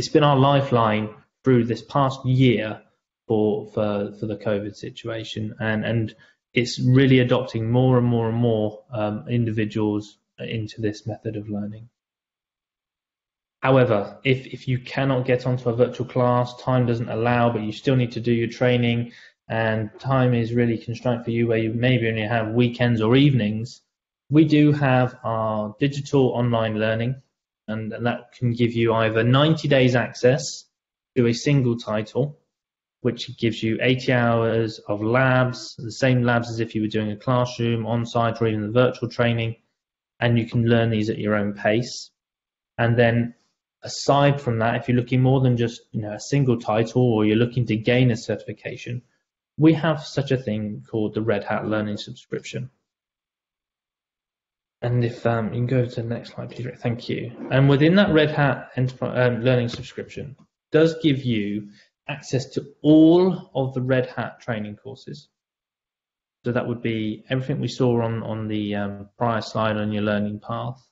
been our lifeline through this past year for the COVID situation. And it's really adopting more and more and more individuals into this method of learning. However, if you cannot get onto a virtual class, time doesn't allow, but you still need to do your training, and time is really constrained for you where you maybe only have weekends or evenings, we do have our digital online learning, and that can give you either 90 days access to a single title, which gives you 80 hours of labs, the same labs as if you were doing a classroom, on-site, or even the virtual training, and you can learn these at your own pace. And then aside from that, if you're looking more than just a single title or you're looking to gain a certification, we have such a thing called the Red Hat Learning Subscription. And if you can go to the next slide, please. Thank you. And within that Red Hat Learning Subscription does give you access to all of the Red Hat training courses. So that would be everything we saw on the prior slide on your learning path.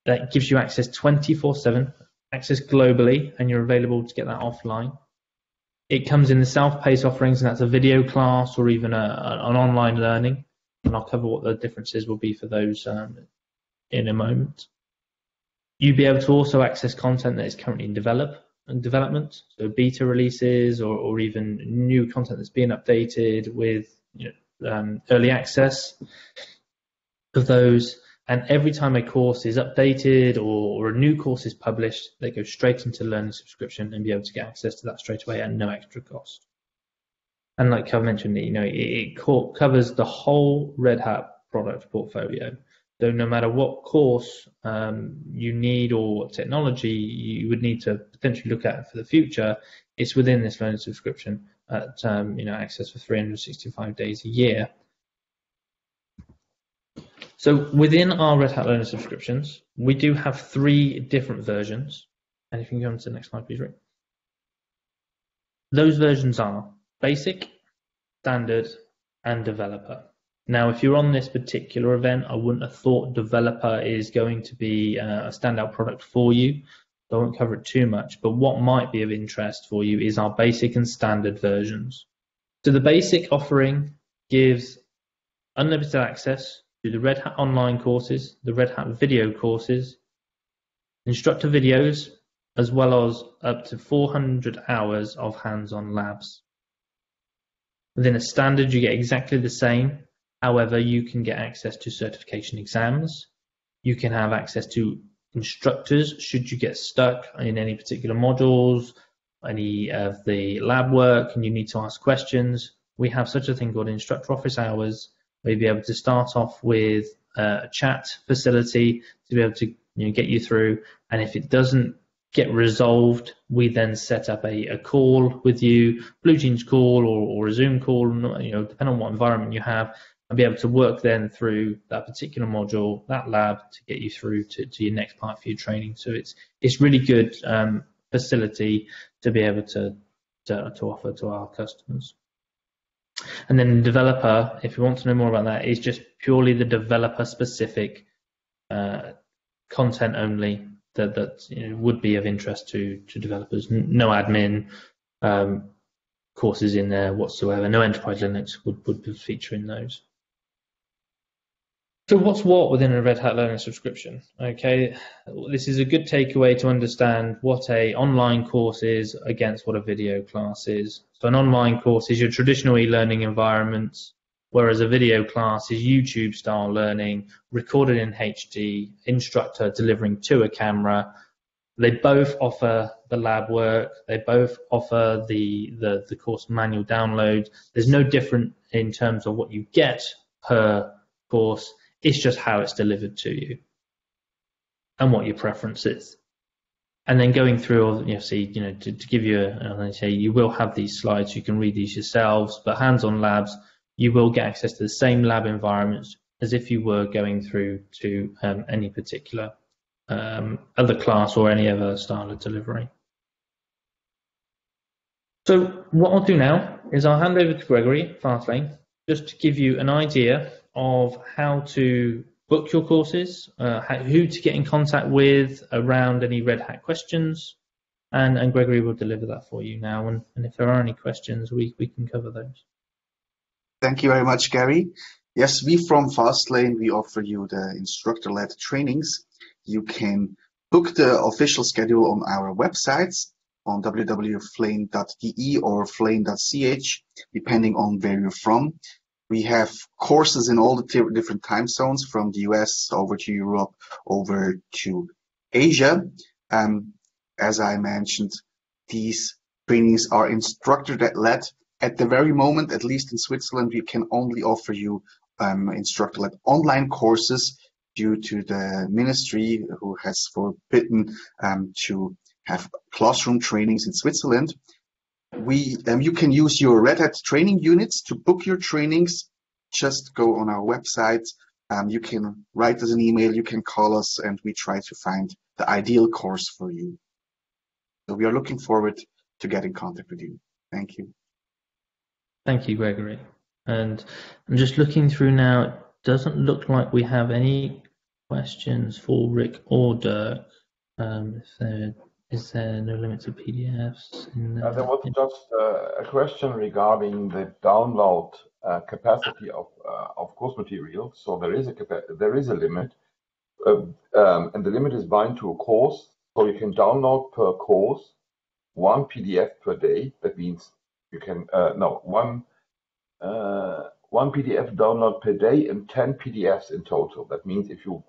That gives you access 24/7, access globally, and you're available to get that offline. It comes in the self-paced offerings, and that's a video class or even an online learning. And I'll cover what the differences will be for those in a moment. You'll be able to also access content that is currently in development, so beta releases or even new content that's being updated with early access of those. And every time a course is updated or a new course is published, they go straight into learning subscription and be able to get access to that straight away at no extra cost. And like I mentioned, it covers the whole Red Hat product portfolio. So no matter what course you need or what technology you would need to potentially look at for the future, it's within this learning subscription at access for 365 days a year. So within our Red Hat Learner subscriptions, we do have 3 different versions. And if you can go on to the next slide, please, Rick. Those versions are Basic, Standard, and Developer. Now, if you're on this particular event, I wouldn't have thought Developer is going to be a standout product for you. So I won't cover it too much, but what might be of interest for you is our Basic and Standard versions. So the Basic offering gives unlimited access to the Red Hat online courses, the Red Hat video courses, instructor videos, as well as up to 400 hours of hands-on labs. Within a Standard, you get exactly the same. However, you can get access to certification exams. You can have access to instructors should you get stuck in any particular modules, any of the lab work, and you need to ask questions. We have such a thing called instructor office hours, where you'll be able to start off with a chat facility to be able to get you through. And if it doesn't get resolved, we then set up a call with you, Blue Jeans call or a Zoom call, depending on what environment you have, and be able to work then through that particular module, that lab, to get you through to your next part for your training. So it's really good facility to be able to offer to our customers. And then developer, if you want to know more about that, is just purely the developer specific content only that would be of interest to developers. No admin courses in there whatsoever. No enterprise Linux would feature in those. So what's what within a Red Hat Learning subscription? Okay, this is a good takeaway to understand what a online course is against what a video class is. So an online course is your traditional e-learning environment, whereas a video class is YouTube style learning, recorded in HD, instructor delivering to a camera. They both offer the lab work, they both offer the course manual download. There's no different in terms of what you get per course. It's just how it's delivered to you and what your preference is. And then going through, to give you you will have these slides, you can read these yourselves, but hands-on labs, you will get access to the same lab environments as if you were going through to any particular other class or any other style of delivery. So what I'll do now is I'll hand over to Gregory Fastlane just to give you an idea of how to book your courses, who to get in contact with around any Red Hat questions, and Gregory will deliver that for you now. And if there are any questions, we can cover those. Thank you very much, Gary. Yes, we from Fastlane, we offer you the instructor-led trainings. You can book the official schedule on our websites on www.flane.de or flane.ch, depending on where you're from. We have courses in all the different time zones, from the US over to Europe, over to Asia. As I mentioned, these trainings are instructor-led. At the very moment, at least in Switzerland, we can only offer you instructor-led online courses due to the ministry who has forbidden to have classroom trainings in Switzerland. You can use your Red Hat training units to book your trainings. Just go on our website. You can write us an email, you can call us, and we try to find the ideal course for you. So we are looking forward to get in contact with you. Thank you. Thank you, Gregory. And I'm just looking through now. It doesn't look like we have any questions for Rick or Dirk. Is there no limit to PDFs? There was just a question regarding the download capacity of course material. So there is a limit, and the limit is bound to a course. So you can download per course 1 PDF per day. That means you can one PDF download per day and 10 PDFs in total. That means if you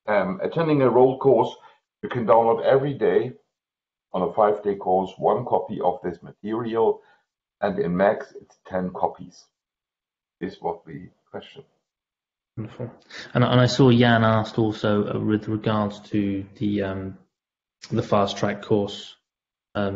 attending a RHEL course, you can download every day on a 5-day course 1 copy of this material, and in max it's 10 copies. This was the question. Wonderful. And I saw Jan asked also with regards to the fast track course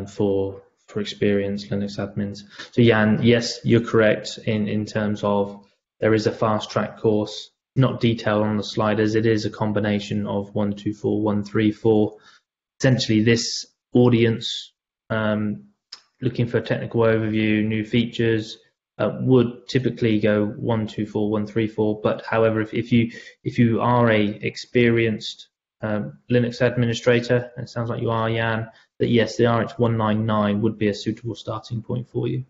for for experienced Linux admins. So Jan, yes, you're correct in terms of there is a fast track course, not detailed on the slide as it is a combination of 124, 134. Essentially this audience looking for a technical overview, new features, would typically go 124, 134. But however, if you are a experienced Linux administrator, and it sounds like you are, Jan, that yes, the RH 199 would be a suitable starting point for you.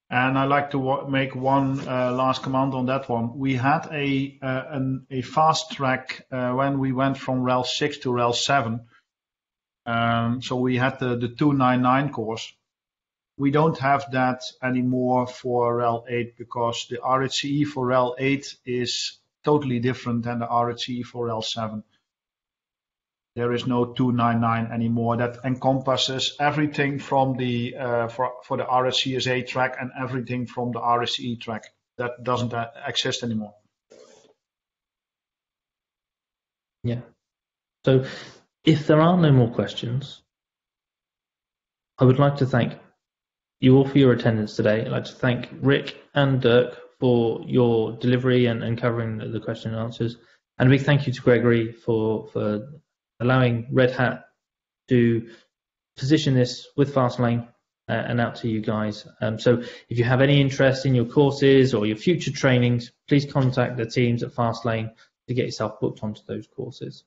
And I'd like to make one last comment on that one. We had a fast track when we went from RHEL 6 to RHEL 7. So we had the 299 course. We don't have that anymore for RHEL 8 because the RHCE for RHEL 8 is totally different than the RHCE for RHEL 7. There is no 299 anymore. That encompasses everything from the for the RHCSA track and everything from the RHCE track. That doesn't exist anymore. Yeah. So if there are no more questions, I would like to thank you all for your attendance today. I'd like to thank Rick and Dirk for your delivery and covering the question and answers. And a big thank you to Gregory for allowing Red Hat to position this with Fastlane and out to you guys. So if you have any interest in your courses or your future trainings, please contact the teams at Fastlane to get yourself booked onto those courses.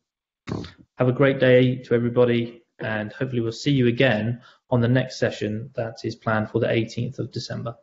Have a great day to everybody, and hopefully we'll see you again on the next session that is planned for the 18th of December.